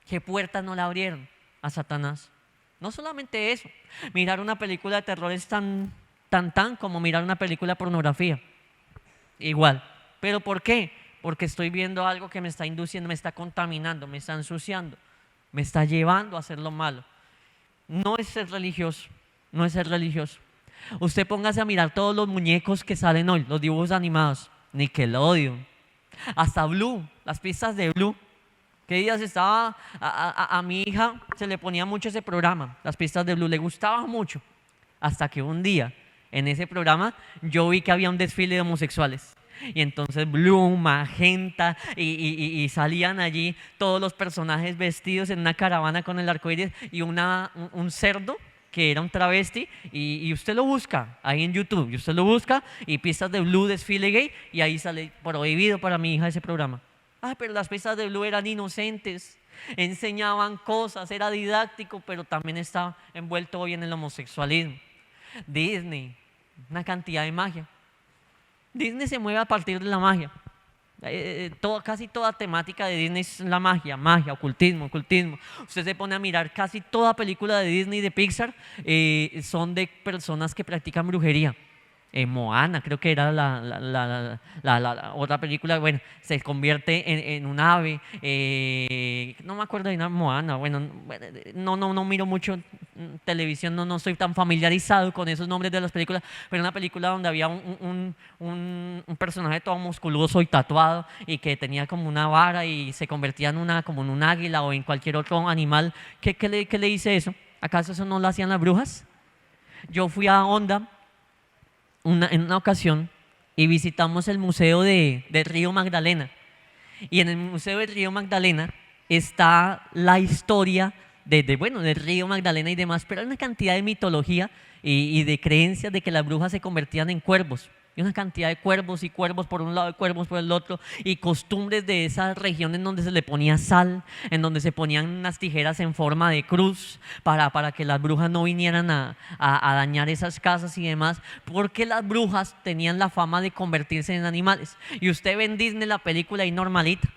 ¿Qué puertas no le abrieron a Satanás? No solamente eso, mirar una película de terror es tan como mirar una película de pornografía. Igual. ¿Pero por qué? Porque estoy viendo algo que me está induciendo, me está contaminando, me está ensuciando, me está llevando a hacer lo malo. No es ser religioso, no es ser religioso. Usted póngase a mirar todos los muñecos que salen hoy, los dibujos animados, Nickelodeon, hasta Blue, las pistas de Blue. ¿Qué días estaba? A mi hija se le ponía mucho ese programa, las pistas de Blue, le gustaba mucho. Hasta que un día, en ese programa, yo vi que había un desfile de homosexuales. Y entonces Blue, Magenta, y salían allí todos los personajes vestidos en una caravana con el arco iris y un cerdo que era un travesti, y usted lo busca ahí en YouTube, y usted lo busca, y pistas de Blue, desfile gay, y ahí sale prohibido para mi hija ese programa. Ah, pero las pistas de Blue eran inocentes, enseñaban cosas, era didáctico, pero también estaba envuelto hoy en el homosexualismo. Disney, una cantidad de magia. Disney se mueve a partir de la magia. Casi toda temática de Disney es la magia, ocultismo. Usted se pone a mirar casi toda película de Disney, de Pixar, son de personas que practican brujería. Moana, creo que era la otra película, bueno, se convierte en un ave, no me acuerdo de una Moana, bueno, no miro mucho televisión, no estoy tan familiarizado con esos nombres de las películas, pero una película donde había un personaje todo musculoso y tatuado y que tenía como una vara y se convertía como en un águila o en cualquier otro animal. ¿Qué le dice eso? ¿Acaso eso no lo hacían las brujas? Yo fui a Honda en una ocasión y visitamos el museo de Río Magdalena, y en el museo de Río Magdalena está la historia del Río Magdalena y demás, pero hay una cantidad de mitología y de creencias de que las brujas se convertían en cuervos, y una cantidad de cuervos y cuervos por un lado y cuervos por el otro, y costumbres de esa región en donde se le ponía sal, en donde se ponían unas tijeras en forma de cruz para que las brujas no vinieran a dañar esas casas y demás, porque las brujas tenían la fama de convertirse en animales. Y usted ve en Disney la película y normalita,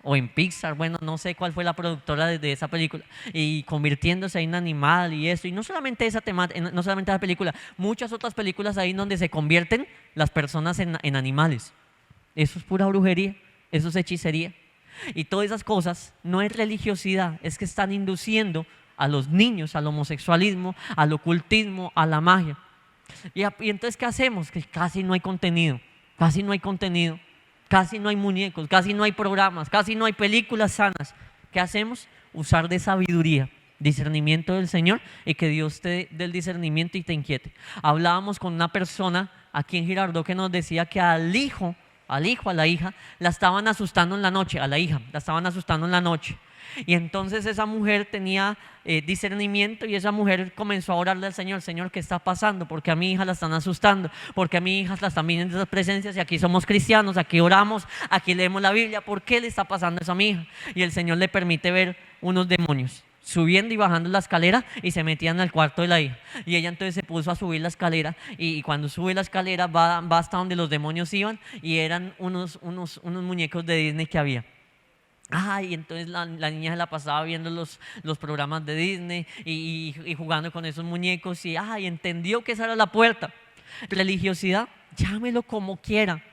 o en Pixar, bueno, no sé cuál fue la productora de esa película, y convirtiéndose en un animal y eso, y no solamente esa no solamente esa película, muchas otras películas ahí donde se convierten las personas en animales. Eso es pura brujería, eso es hechicería, y todas esas cosas no es religiosidad, es que están induciendo a los niños al homosexualismo, al ocultismo, a la magia. Y entonces, ¿qué hacemos? Que casi no hay contenido, casi no hay contenido. Casi no hay muñecos, casi no hay programas, casi no hay películas sanas. ¿Qué hacemos? Usar de sabiduría, discernimiento del Señor, y que Dios te dé el discernimiento y te inquiete. Hablábamos con una persona aquí en Girardot que nos decía que a la hija, la estaban asustando en la noche, a la hija, la estaban asustando en la noche. Y entonces esa mujer tenía discernimiento, y esa mujer comenzó a orarle al Señor: Señor, ¿qué está pasando? Porque a mi hija la están asustando, porque a mi hija la están viendo esas presencias, y aquí somos cristianos, aquí oramos, aquí leemos la Biblia, ¿por qué le está pasando eso a mi hija? Y el Señor le permite ver unos demonios subiendo y bajando la escalera, y se metían al cuarto de la hija, y ella entonces se puso a subir la escalera, y cuando sube la escalera va hasta donde los demonios iban, y eran unos muñecos de Disney que había. Y entonces la niña se la pasaba viendo los programas de Disney y jugando con esos muñecos, y entendió que esa era la puerta. Religiosidad, llámelo como quiera.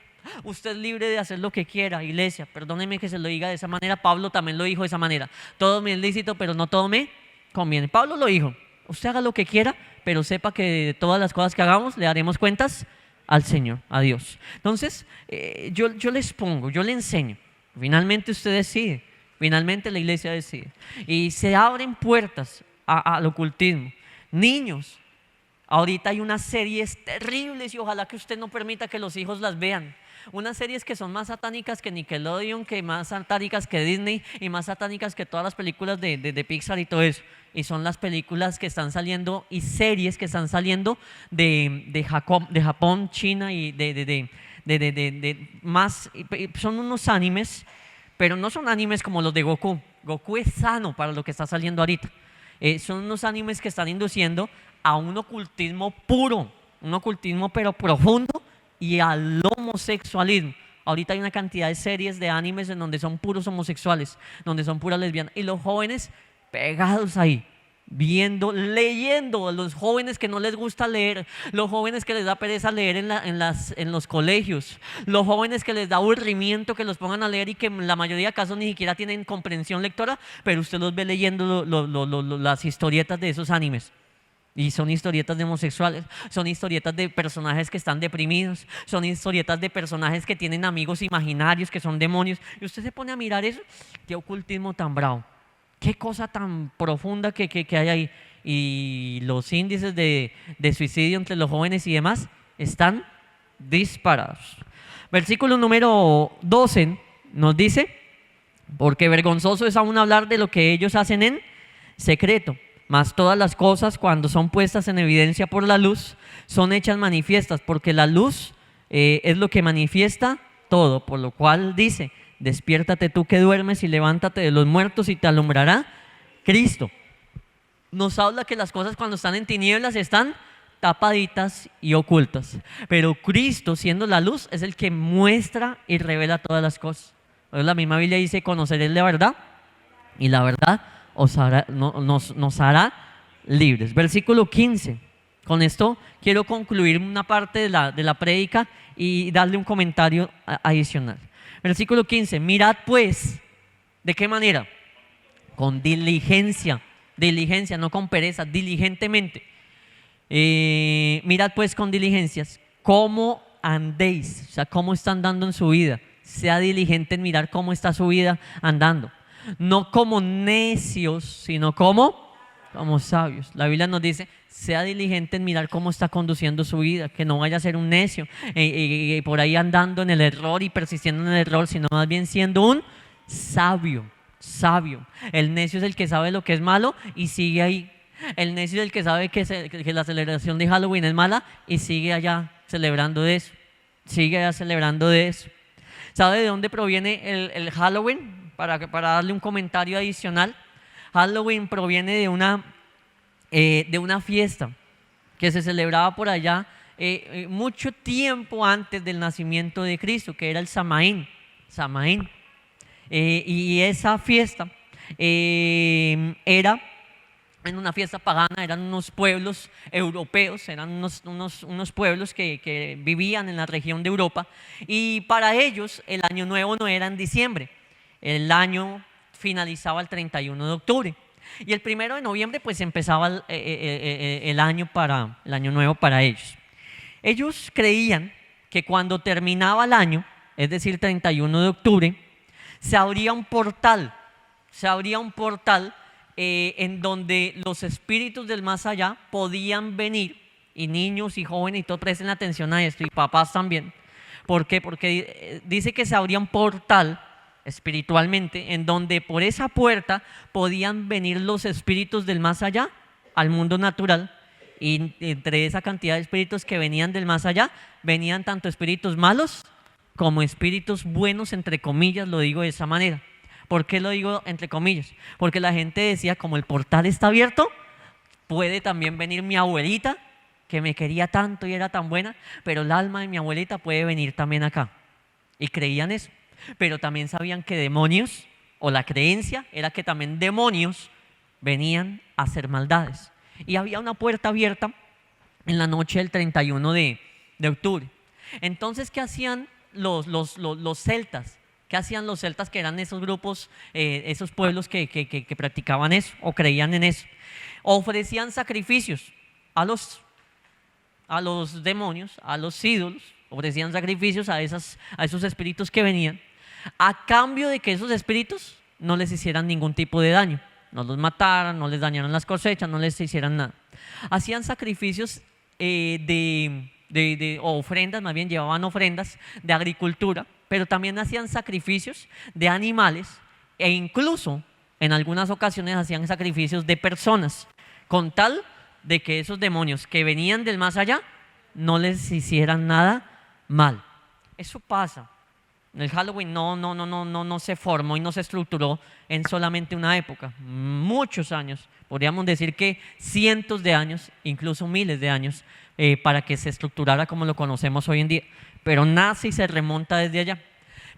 Usted es libre de hacer lo que quiera, iglesia. Perdóneme que se lo diga de esa manera. Pablo también lo dijo de esa manera. Todo me es lícito, pero no todo me conviene. Pablo lo dijo. Usted haga lo que quiera, pero sepa que de todas las cosas que hagamos le daremos cuentas al Señor, a Dios. Entonces, yo le enseño. Finalmente usted decide, finalmente la iglesia decide, y se abren puertas al ocultismo. Niños, ahorita hay unas series terribles, y ojalá que usted no permita que los hijos las vean. Unas series que son más satánicas que Nickelodeon, que más satánicas que Disney, y más satánicas que todas las películas de Pixar y todo eso. Y son las películas que están saliendo y series que están saliendo de Japón, China y más. Son unos animes, pero no son animes como los de Goku. Goku es sano para lo que está saliendo ahorita. Son unos animes que están induciendo a un ocultismo puro, un ocultismo pero profundo, y al homosexualismo. Ahorita hay una cantidad de series de animes en donde son puros homosexuales, donde son puras lesbianas, y los jóvenes pegados ahí, viendo, leyendo. Los jóvenes que no les gusta leer, los jóvenes que les da pereza leer en los colegios, los jóvenes que les da aburrimiento que los pongan a leer, y que en la mayoría de casos ni siquiera tienen comprensión lectora, pero usted los ve leyendo las historietas de esos animes. Y son historietas de homosexuales, son historietas de personajes que están deprimidos, son historietas de personajes que tienen amigos imaginarios, que son demonios. Y usted se pone a mirar eso. Qué ocultismo tan bravo, qué cosa tan profunda que hay ahí. Y los índices de suicidio entre los jóvenes y demás están disparados. Versículo número 12 nos dice, porque vergonzoso es aún hablar de lo que ellos hacen en secreto, mas todas las cosas cuando son puestas en evidencia por la luz son hechas manifiestas, porque la luz es lo que manifiesta todo, por lo cual dice, despiértate tú que duermes y levántate de los muertos y te alumbrará Cristo. Nos habla que las cosas cuando están en tinieblas están tapaditas y ocultas, pero Cristo, siendo la luz, es el que muestra y revela todas las cosas. Entonces, la misma Biblia dice, conoceréis la verdad y la verdad nos hará libres. Versículo 15. Con esto quiero concluir una parte de la prédica y darle un comentario adicional. Versículo 15. Mirad pues, ¿de qué manera? Con diligencia, no con pereza, diligentemente. Mirad pues con diligencias cómo andéis, o sea, cómo está andando en su vida. Sea diligente en mirar cómo está su vida andando. No como necios, sino como sabios. La Biblia nos dice, sea diligente en mirar cómo está conduciendo su vida, que no vaya a ser un necio, por ahí andando en el error y persistiendo en el error, sino más bien siendo un sabio. El necio es el que sabe lo que es malo y sigue ahí. El necio es el que sabe que la celebración de Halloween es mala y sigue allá celebrando de eso. ¿Sabe de dónde proviene el Halloween? Para darle un comentario adicional. Halloween proviene de una fiesta que se celebraba por allá mucho tiempo antes del nacimiento de Cristo, que era el Samaín. Y esa fiesta era en una fiesta pagana, eran unos pueblos europeos, eran unos pueblos que vivían en la región de Europa, y para ellos el año nuevo no era en diciembre, el año finalizaba el 31 de octubre, y el 1 de noviembre pues empezaba el año nuevo para ellos. Ellos creían que cuando terminaba el año, es decir, 31 de octubre, se abría un portal en donde los espíritus del más allá podían venir, y niños y jóvenes y todos presten atención a esto, y papás también. ¿Por qué? Porque dice que se abría un portal espiritualmente en donde por esa puerta podían venir los espíritus del más allá al mundo natural, y entre esa cantidad de espíritus que venían del más allá, venían tanto espíritus malos como espíritus buenos, entre comillas, lo digo de esa manera. ¿Por qué lo digo entre comillas? Porque la gente decía, como el portal está abierto, puede también venir mi abuelita, que me quería tanto y era tan buena, pero el alma de mi abuelita puede venir también acá. Y creían eso. Pero también sabían que demonios, o la creencia era que también demonios venían a hacer maldades. Y había una puerta abierta en la noche del 31 de octubre. Entonces, ¿qué hacían los celtas? ¿Qué hacían los celtas, que eran esos grupos, esos pueblos que practicaban eso o creían en eso? Ofrecían sacrificios a los demonios, a los ídolos, ofrecían sacrificios a esos espíritus que venían, a cambio de que esos espíritus no les hicieran ningún tipo de daño, no los mataran, no les dañaran las cosechas, no les hicieran nada. Hacían sacrificios o ofrendas, más bien llevaban ofrendas de agricultura, pero también hacían sacrificios de animales, e incluso en algunas ocasiones hacían sacrificios de personas, con tal de que esos demonios que venían del más allá no les hicieran nada mal. Eso pasa. El Halloween no se formó y no se estructuró en solamente una época, muchos años, podríamos decir que cientos de años, incluso miles de años, para que se estructurara como lo conocemos hoy en día. Pero nace y se remonta desde allá.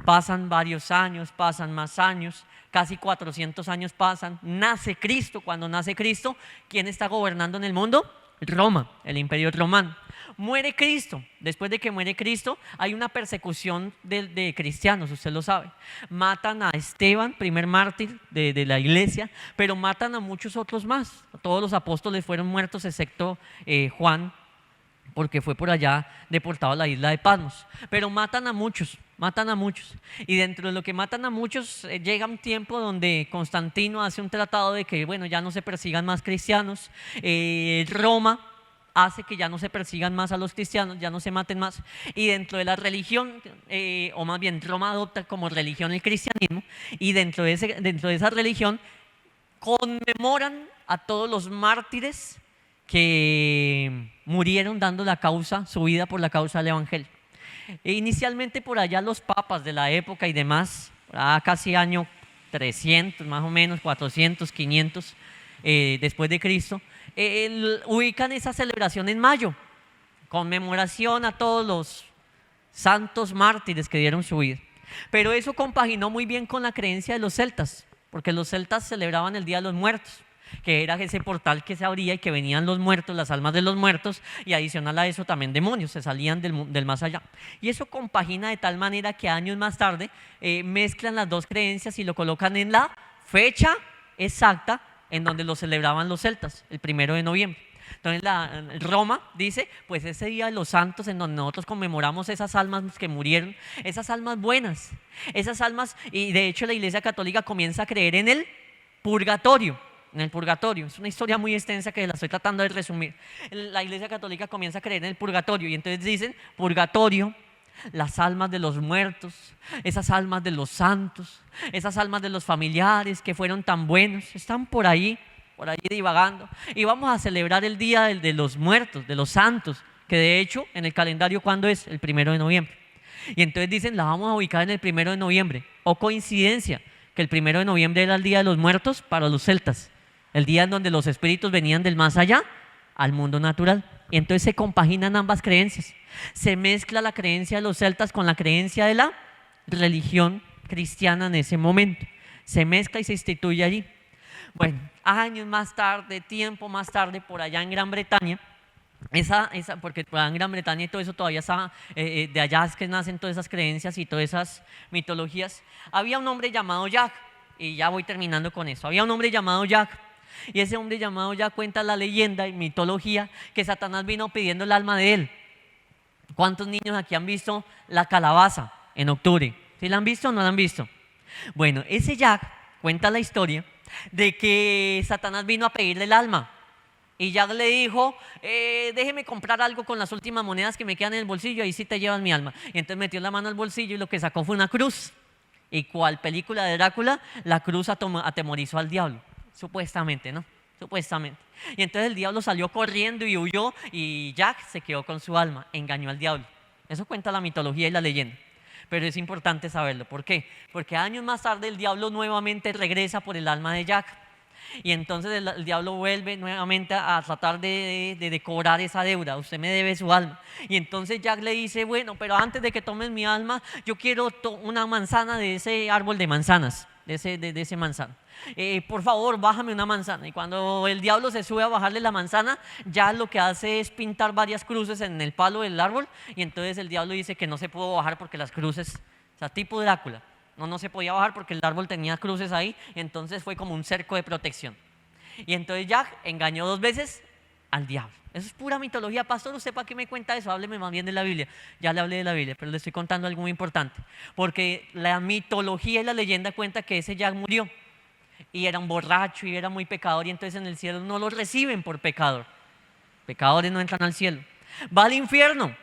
Pasan varios años, pasan más años, casi 400 años pasan, nace Cristo. Cuando nace Cristo, ¿quién está gobernando en el mundo? Roma, el imperio romano. Muere Cristo. Después de que muere Cristo, hay una persecución de cristianos, usted lo sabe. Matan a Esteban, primer mártir de la iglesia, pero matan a muchos otros más. Todos los apóstoles fueron muertos excepto Juan, porque fue por allá deportado a la isla de Patmos. Pero matan a muchos. Y dentro de lo que matan a muchos, llega un tiempo donde Constantino hace un tratado de que, bueno, ya no se persigan más cristianos. Roma hace que ya no se persigan más a los cristianos, ya no se maten más. Y dentro de la religión, o más bien Roma adopta como religión el cristianismo, y dentro de esa religión conmemoran a todos los mártires que murieron dando su vida por la causa del evangelio. E inicialmente por allá los papas de la época y demás, casi año 300 más o menos, 400, 500 después de Cristo, ubican esa celebración en mayo, conmemoración a todos los santos mártires que dieron su vida. Pero eso compaginó muy bien con la creencia de los celtas, porque los celtas celebraban el Día de los Muertos, que era ese portal que se abría y que venían los muertos, las almas de los muertos, y adicional a eso también demonios, se salían del más allá. Y eso compagina de tal manera que años más tarde mezclan las dos creencias y lo colocan en la fecha exacta en donde lo celebraban los celtas, el 1 de noviembre. Entonces Roma dice, pues ese día de los santos en donde nosotros conmemoramos esas almas que murieron, esas almas buenas, esas almas, y de hecho la Iglesia Católica comienza a creer en el purgatorio. En el purgatorio, es una historia muy extensa que la estoy tratando de resumir. La Iglesia Católica comienza a creer en el purgatorio y entonces dicen, purgatorio, las almas de los muertos, esas almas de los santos, esas almas de los familiares que fueron tan buenos, están por allí divagando, y vamos a celebrar el día de los muertos, de los santos, que de hecho en el calendario, ¿cuándo es? El 1 de noviembre. Y entonces dicen, la vamos a ubicar en el 1 de noviembre. O coincidencia, que el 1 de noviembre era el día de los muertos para los celtas, el día en donde los espíritus venían del más allá al mundo natural. Y entonces se compaginan ambas creencias. Se mezcla la creencia de los celtas con la creencia de la religión cristiana en ese momento. Se mezcla y se instituye allí. Bueno, años más tarde, tiempo más tarde, por allá en Gran Bretaña, porque por allá en Gran Bretaña y todo eso todavía está, de allá es que nacen todas esas creencias y todas esas mitologías. Había un hombre llamado Jack, y ya voy terminando con eso. Había un hombre llamado Jack. Y ese hombre llamado Jack cuenta la leyenda y mitología que Satanás vino pidiendo el alma de él. ¿Cuántos niños aquí han visto La Calabaza en octubre? ¿Sí la han visto o no la han visto? Bueno, ese Jack cuenta la historia de que Satanás vino a pedirle el alma. Y Jack le dijo, déjeme comprar algo con las últimas monedas que me quedan en el bolsillo, ahí sí te llevas mi alma. Y entonces metió la mano al bolsillo y lo que sacó fue una cruz. Y cual película de Drácula, la cruz atemorizó al diablo. Supuestamente, ¿no? Supuestamente. Y entonces el diablo salió corriendo y huyó y Jack se quedó con su alma, engañó al diablo. Eso cuenta la mitología y la leyenda. Pero es importante saberlo. ¿Por qué? Porque años más tarde el diablo nuevamente regresa por el alma de Jack. Y entonces el diablo vuelve nuevamente a tratar de cobrar esa deuda. Usted me debe su alma. Y entonces Jack le dice, bueno, pero antes de que tomes mi alma, yo quiero una manzana de ese árbol de manzanas, de ese manzano. Por favor, bájame una manzana. Y cuando el diablo se sube a bajarle la manzana, ya lo que hace es pintar varias cruces en el palo del árbol. Y entonces el diablo dice que no se pudo bajar porque las cruces, o sea, tipo Drácula, no se podía bajar porque el árbol tenía cruces ahí. Entonces fue como un cerco de protección. Y entonces Jack engañó 2 veces al diablo. Eso es pura mitología. Pastor, ¿usted para qué me cuenta eso? Hábleme más bien de la Biblia. Ya le hablé de la Biblia, pero le estoy contando algo muy importante. Porque la mitología y la leyenda cuenta que ese Jack murió. Y era un borracho y era muy pecador, y entonces en el cielo no lo reciben por pecador. Pecadores no entran al cielo. Va al infierno,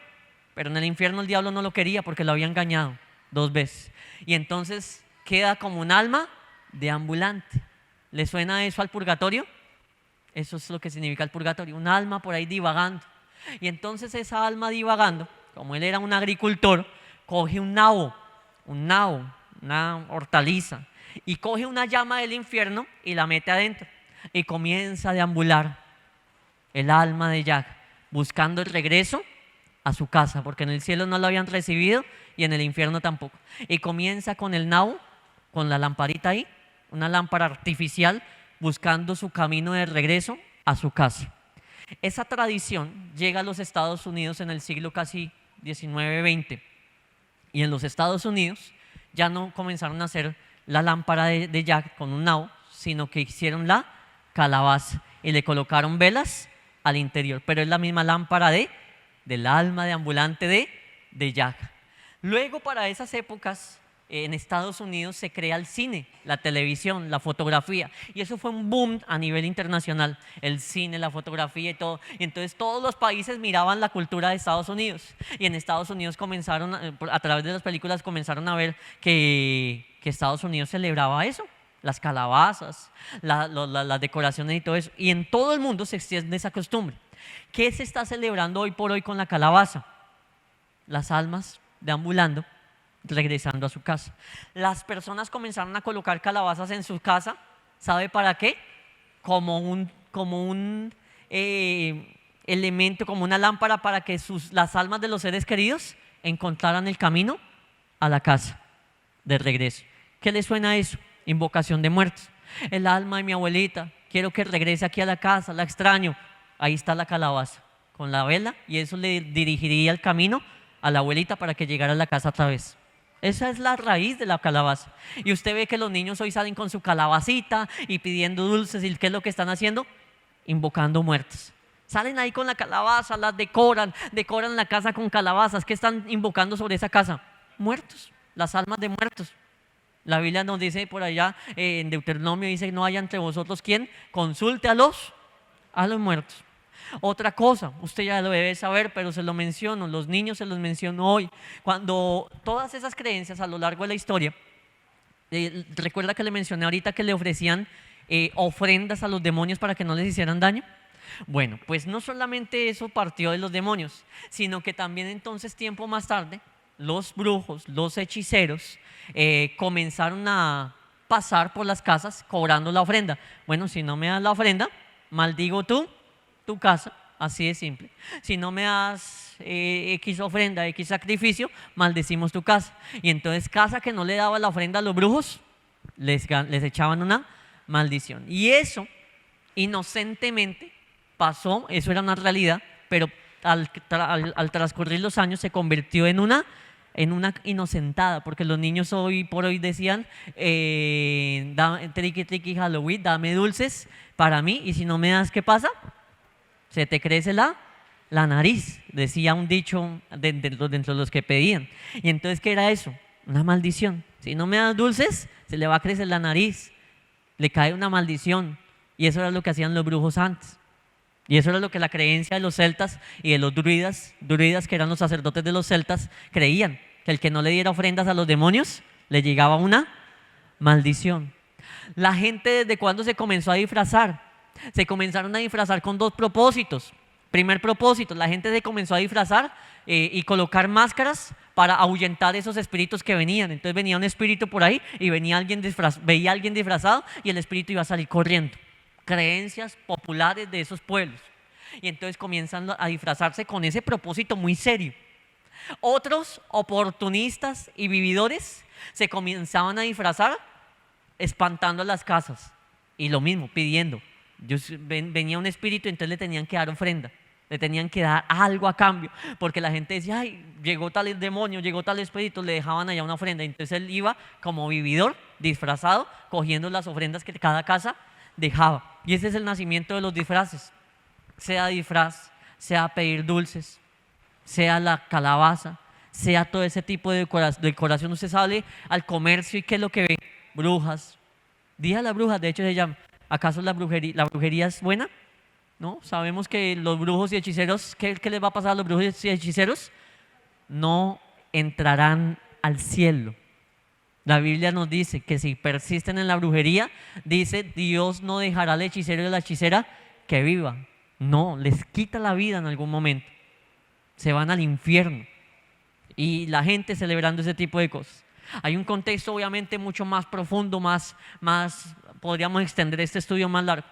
pero en el infierno el diablo no lo quería porque lo había engañado 2 veces. Y entonces queda como un alma deambulante. ¿Le suena eso al purgatorio? Eso es lo que significa el purgatorio, un alma por ahí divagando. Y entonces esa alma divagando, como él era un agricultor, coge un nabo, una hortaliza, y coge una llama del infierno y la mete adentro y comienza a deambular el alma de Jack buscando el regreso a su casa, porque en el cielo no lo habían recibido y en el infierno tampoco. Y comienza con el nabo, con la lamparita ahí, una lámpara artificial, buscando su camino de regreso a su casa. Esa tradición llega a los Estados Unidos en el siglo casi XIX-XX, y en los Estados Unidos ya no comenzaron a hacer la lámpara de Jack con un nabo, sino que hicieron la calabaza y le colocaron velas al interior, pero es la misma lámpara del alma deambulante de Jack. Luego, para esas épocas, en Estados Unidos se crea el cine, la televisión, la fotografía, y eso fue un boom a nivel internacional, el cine, la fotografía y todo. Y entonces todos los países miraban la cultura de Estados Unidos, y en Estados Unidos comenzaron, a través de las películas comenzaron a ver que Estados Unidos celebraba eso, las calabazas, las decoraciones y todo eso, y en todo el mundo se extiende esa costumbre. ¿Qué se está celebrando hoy por hoy con la calabaza? Las almas deambulando, regresando a su casa. Las personas comenzaron a colocar calabazas en su casa, ¿sabe para qué? Como un elemento, como una lámpara para que las almas de los seres queridos encontraran el camino a la casa de regreso. ¿Qué le suena a eso? Invocación de muertos. El alma de mi abuelita, quiero que regrese aquí a la casa, la extraño. Ahí está la calabaza con la vela, y eso le dirigiría el camino a la abuelita para que llegara a la casa otra vez. Esa es la raíz de la calabaza. Y usted ve que los niños hoy salen con su calabacita y pidiendo dulces, y ¿qué es lo que están haciendo? Invocando muertos. Salen ahí con la calabaza, las decoran la casa con calabazas. ¿Qué están invocando sobre esa casa? Muertos, las almas de muertos. La Biblia nos dice por allá, en Deuteronomio dice: no haya entre vosotros quien consulte a los muertos. Otra cosa, usted ya lo debe saber, pero se lo menciono, los niños se los menciono hoy. Cuando todas esas creencias a lo largo de la historia, recuerda que le mencioné ahorita que le ofrecían ofrendas a los demonios para que no les hicieran daño. Bueno, pues no solamente eso partió de los demonios, sino que también entonces tiempo más tarde, los brujos, los hechiceros comenzaron a pasar por las casas cobrando la ofrenda. Bueno, si no me das la ofrenda, maldigo tu casa, así de simple. Si no me das X ofrenda, X sacrificio, maldecimos tu casa. Y entonces casa que no le daba la ofrenda a los brujos, les echaban una maldición. Y eso, inocentemente, pasó, eso era una realidad, pero al transcurrir los años se convirtió en una inocentada, porque los niños hoy por hoy decían, triqui triqui Halloween, dame dulces para mí, y si no me das, ¿qué pasa? Se te crece la nariz, decía un dicho dentro de los que pedían. Y entonces, ¿qué era eso? Una maldición. Si no me das dulces, se le va a crecer la nariz, le cae una maldición. Y eso era lo que hacían los brujos antes. Y eso era lo que la creencia de los celtas y de los druidas que eran los sacerdotes de los celtas, creían, que el que no le diera ofrendas a los demonios, le llegaba una maldición. La gente, ¿desde cuándo se comenzó a disfrazar? Se comenzaron a disfrazar con dos propósitos. Primer propósito, la gente se comenzó a disfrazar y colocar máscaras para ahuyentar esos espíritus que venían. Entonces venía un espíritu por ahí y veía a alguien disfrazado, y el espíritu iba a salir corriendo. Creencias populares de esos pueblos. Y entonces comienzan a disfrazarse con ese propósito muy serio. Otros oportunistas y vividores se comenzaban a disfrazar espantando las casas, y lo mismo, pidiendo. Venía un espíritu, entonces le tenían que dar ofrenda, le tenían que dar algo a cambio, porque la gente decía: ay, llegó tal demonio, llegó tal espíritu, le dejaban allá una ofrenda. Entonces él iba como vividor, disfrazado, cogiendo las ofrendas que cada casa dejaba. Y ese es el nacimiento de los disfraces. Sea disfraz, sea pedir dulces, sea la calabaza, sea todo ese tipo de decoración. Usted sale al comercio y ¿qué es lo que ve? Brujas. Día de las brujas, de hecho se llama. ¿Acaso la brujería es buena? ¿No? Sabemos que los brujos y hechiceros, ¿qué les va a pasar a los brujos y hechiceros? No entrarán al cielo. La Biblia nos dice que si persisten en la brujería, dice: Dios no dejará al hechicero y a la hechicera que vivan. No, les quita la vida en algún momento. Se van al infierno. Y la gente celebrando ese tipo de cosas. Hay un contexto obviamente mucho más profundo, más podríamos extender este estudio más largo.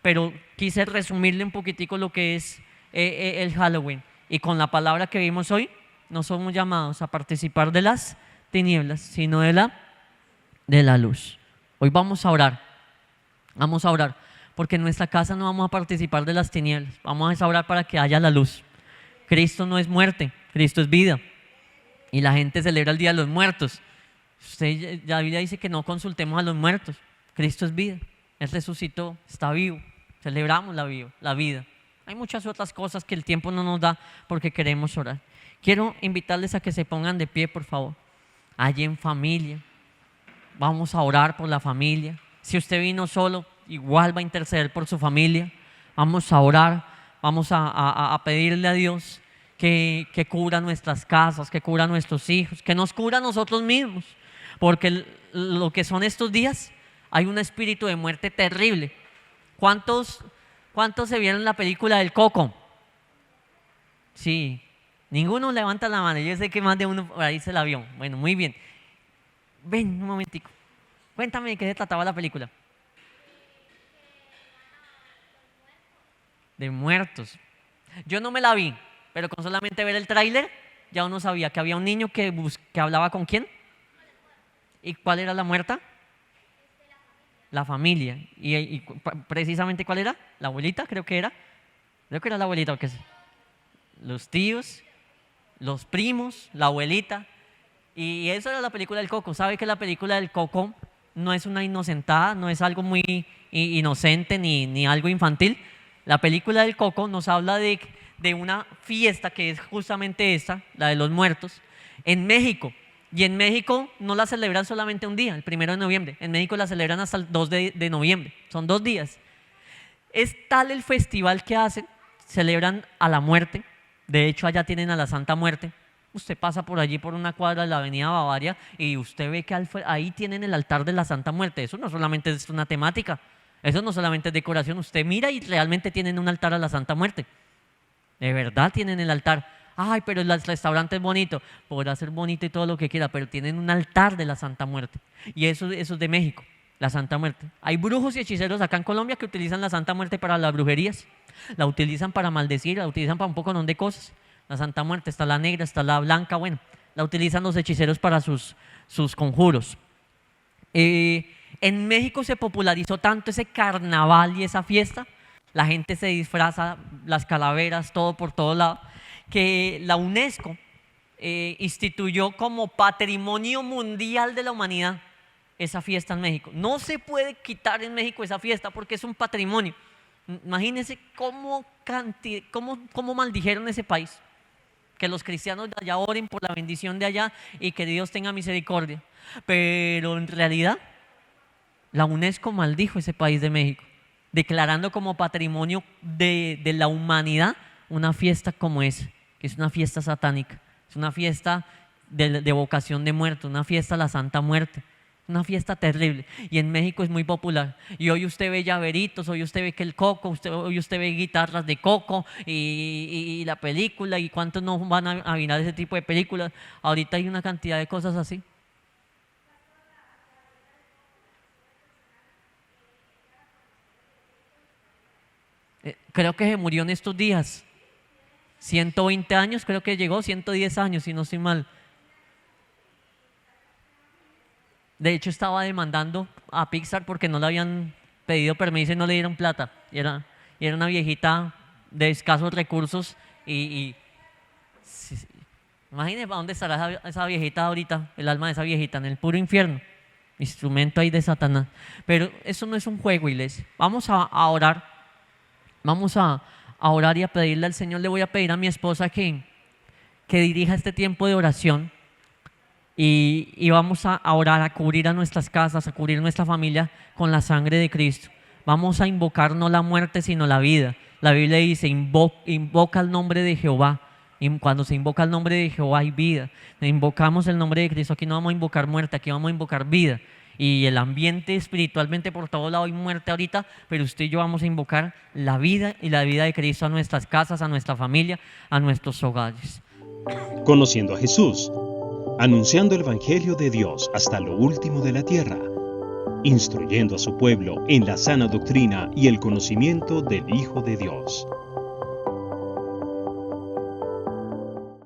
Pero quise resumirle un poquitico lo que es el Halloween. Y con la palabra que vimos hoy, no somos llamados a participar de las tinieblas, sino de la luz. Hoy vamos a orar, porque en nuestra casa no vamos a participar de las tinieblas, vamos a orar para que haya la luz. Cristo no es muerte, Cristo es vida, y la gente celebra el Día de los Muertos. La Biblia dice que no consultemos a los muertos. Cristo es vida, Él resucitó, está vivo, celebramos la vida. Hay muchas otras cosas que el tiempo no nos da porque queremos orar. Quiero invitarles a que se pongan de pie, por favor, allí en familia, vamos a orar por la familia. Si usted vino solo, igual va a interceder por su familia. Vamos a orar, vamos a pedirle a Dios que cubra nuestras casas, que cubra nuestros hijos, que nos cubra a nosotros mismos. Porque lo que son estos días, hay un espíritu de muerte terrible. ¿Cuántos se vieron la película del Coco? Sí, ninguno levanta la mano. Yo sé que más de uno por ahí se la vio. Bueno, muy bien. Ven un momentico. Cuéntame de qué se trataba la película. De muertos. Yo no me la vi, pero con solamente ver el tráiler ya uno sabía que había un niño que hablaba con quién. ¿Y cuál era la muerta? La familia. ¿Y precisamente cuál era? La abuelita, creo que era. Creo que era la abuelita. Porque los tíos, los primos, la abuelita. Y eso era la película del Coco. ¿Sabe que la película del Coco no es una inocentada, no es algo muy inocente ni algo infantil? La película del Coco nos habla de una fiesta que es justamente esta, la de los muertos, en México. Y en México no la celebran solamente un día, el 1 de noviembre. En México la celebran hasta el 2 de noviembre. Son 2 días. Es tal el festival que hacen, celebran a la muerte. De hecho, allá tienen a la Santa Muerte. Usted pasa por allí, por una cuadra de la avenida Bavaria, y usted ve que ahí tienen el altar de la Santa Muerte. Eso no solamente es una temática, eso no solamente es decoración. Usted mira y realmente tienen un altar a la Santa Muerte. De verdad tienen el altar. Ay, pero el restaurante es bonito. Podrá ser bonito y todo lo que quiera, pero tienen un altar de la Santa Muerte. Y eso es de México, la Santa Muerte. Hay brujos y hechiceros acá en Colombia que utilizan la Santa Muerte para las brujerías. La utilizan para maldecir, la utilizan para un poco de cosas. La Santa Muerte, está la negra, está la blanca, bueno, la utilizan los hechiceros para sus conjuros. En México se popularizó tanto ese carnaval y esa fiesta, la gente se disfraza, las calaveras, todo por todo lado, que la UNESCO instituyó como Patrimonio Mundial de la Humanidad esa fiesta en México. No se puede quitar en México esa fiesta porque es un patrimonio. Imagínense cómo maldijeron ese país. Que los cristianos de allá oren por la bendición de allá y que Dios tenga misericordia. Pero en realidad, la UNESCO maldijo ese país de México, declarando como patrimonio de la humanidad una fiesta como esa, que es una fiesta satánica, es una fiesta de evocación de muertos, una fiesta a la Santa Muerte, una fiesta terrible. Y en México es muy popular. Y hoy usted ve llaveritos, hoy usted ve que el coco, hoy usted ve guitarras de coco y la película, y cuántos no van a mirar ese tipo de películas. Ahorita hay una cantidad de cosas así. Creo que se murió en estos días. 120 años, creo que llegó, 110 años, si no estoy mal. De hecho, estaba demandando a Pixar porque no le habían pedido permiso y no le dieron plata. Y era una viejita de escasos recursos. Imagínense para dónde estará esa viejita ahorita, el alma de esa viejita, en el puro infierno. Instrumento ahí de Satanás. Pero eso no es un juego, iglesia. Vamos a orar. Vamos a orar y a pedirle al Señor. Le voy a pedir a mi esposa que dirija este tiempo de oración. Y vamos a orar, a cubrir a nuestras casas, a cubrir nuestra familia con la sangre de Cristo. Vamos a invocar no la muerte, sino la vida. La Biblia dice, invoca el nombre de Jehová. Y cuando se invoca el nombre de Jehová hay vida. Invocamos el nombre de Cristo. Aquí no vamos a invocar muerte, aquí vamos a invocar vida. Y el ambiente espiritualmente por todo lado hay muerte ahorita, pero usted y yo vamos a invocar la vida y la vida de Cristo a nuestras casas, a nuestra familia, a nuestros hogares. Conociendo a Jesús, anunciando el Evangelio de Dios hasta lo último de la tierra, instruyendo a su pueblo en la sana doctrina y el conocimiento del Hijo de Dios.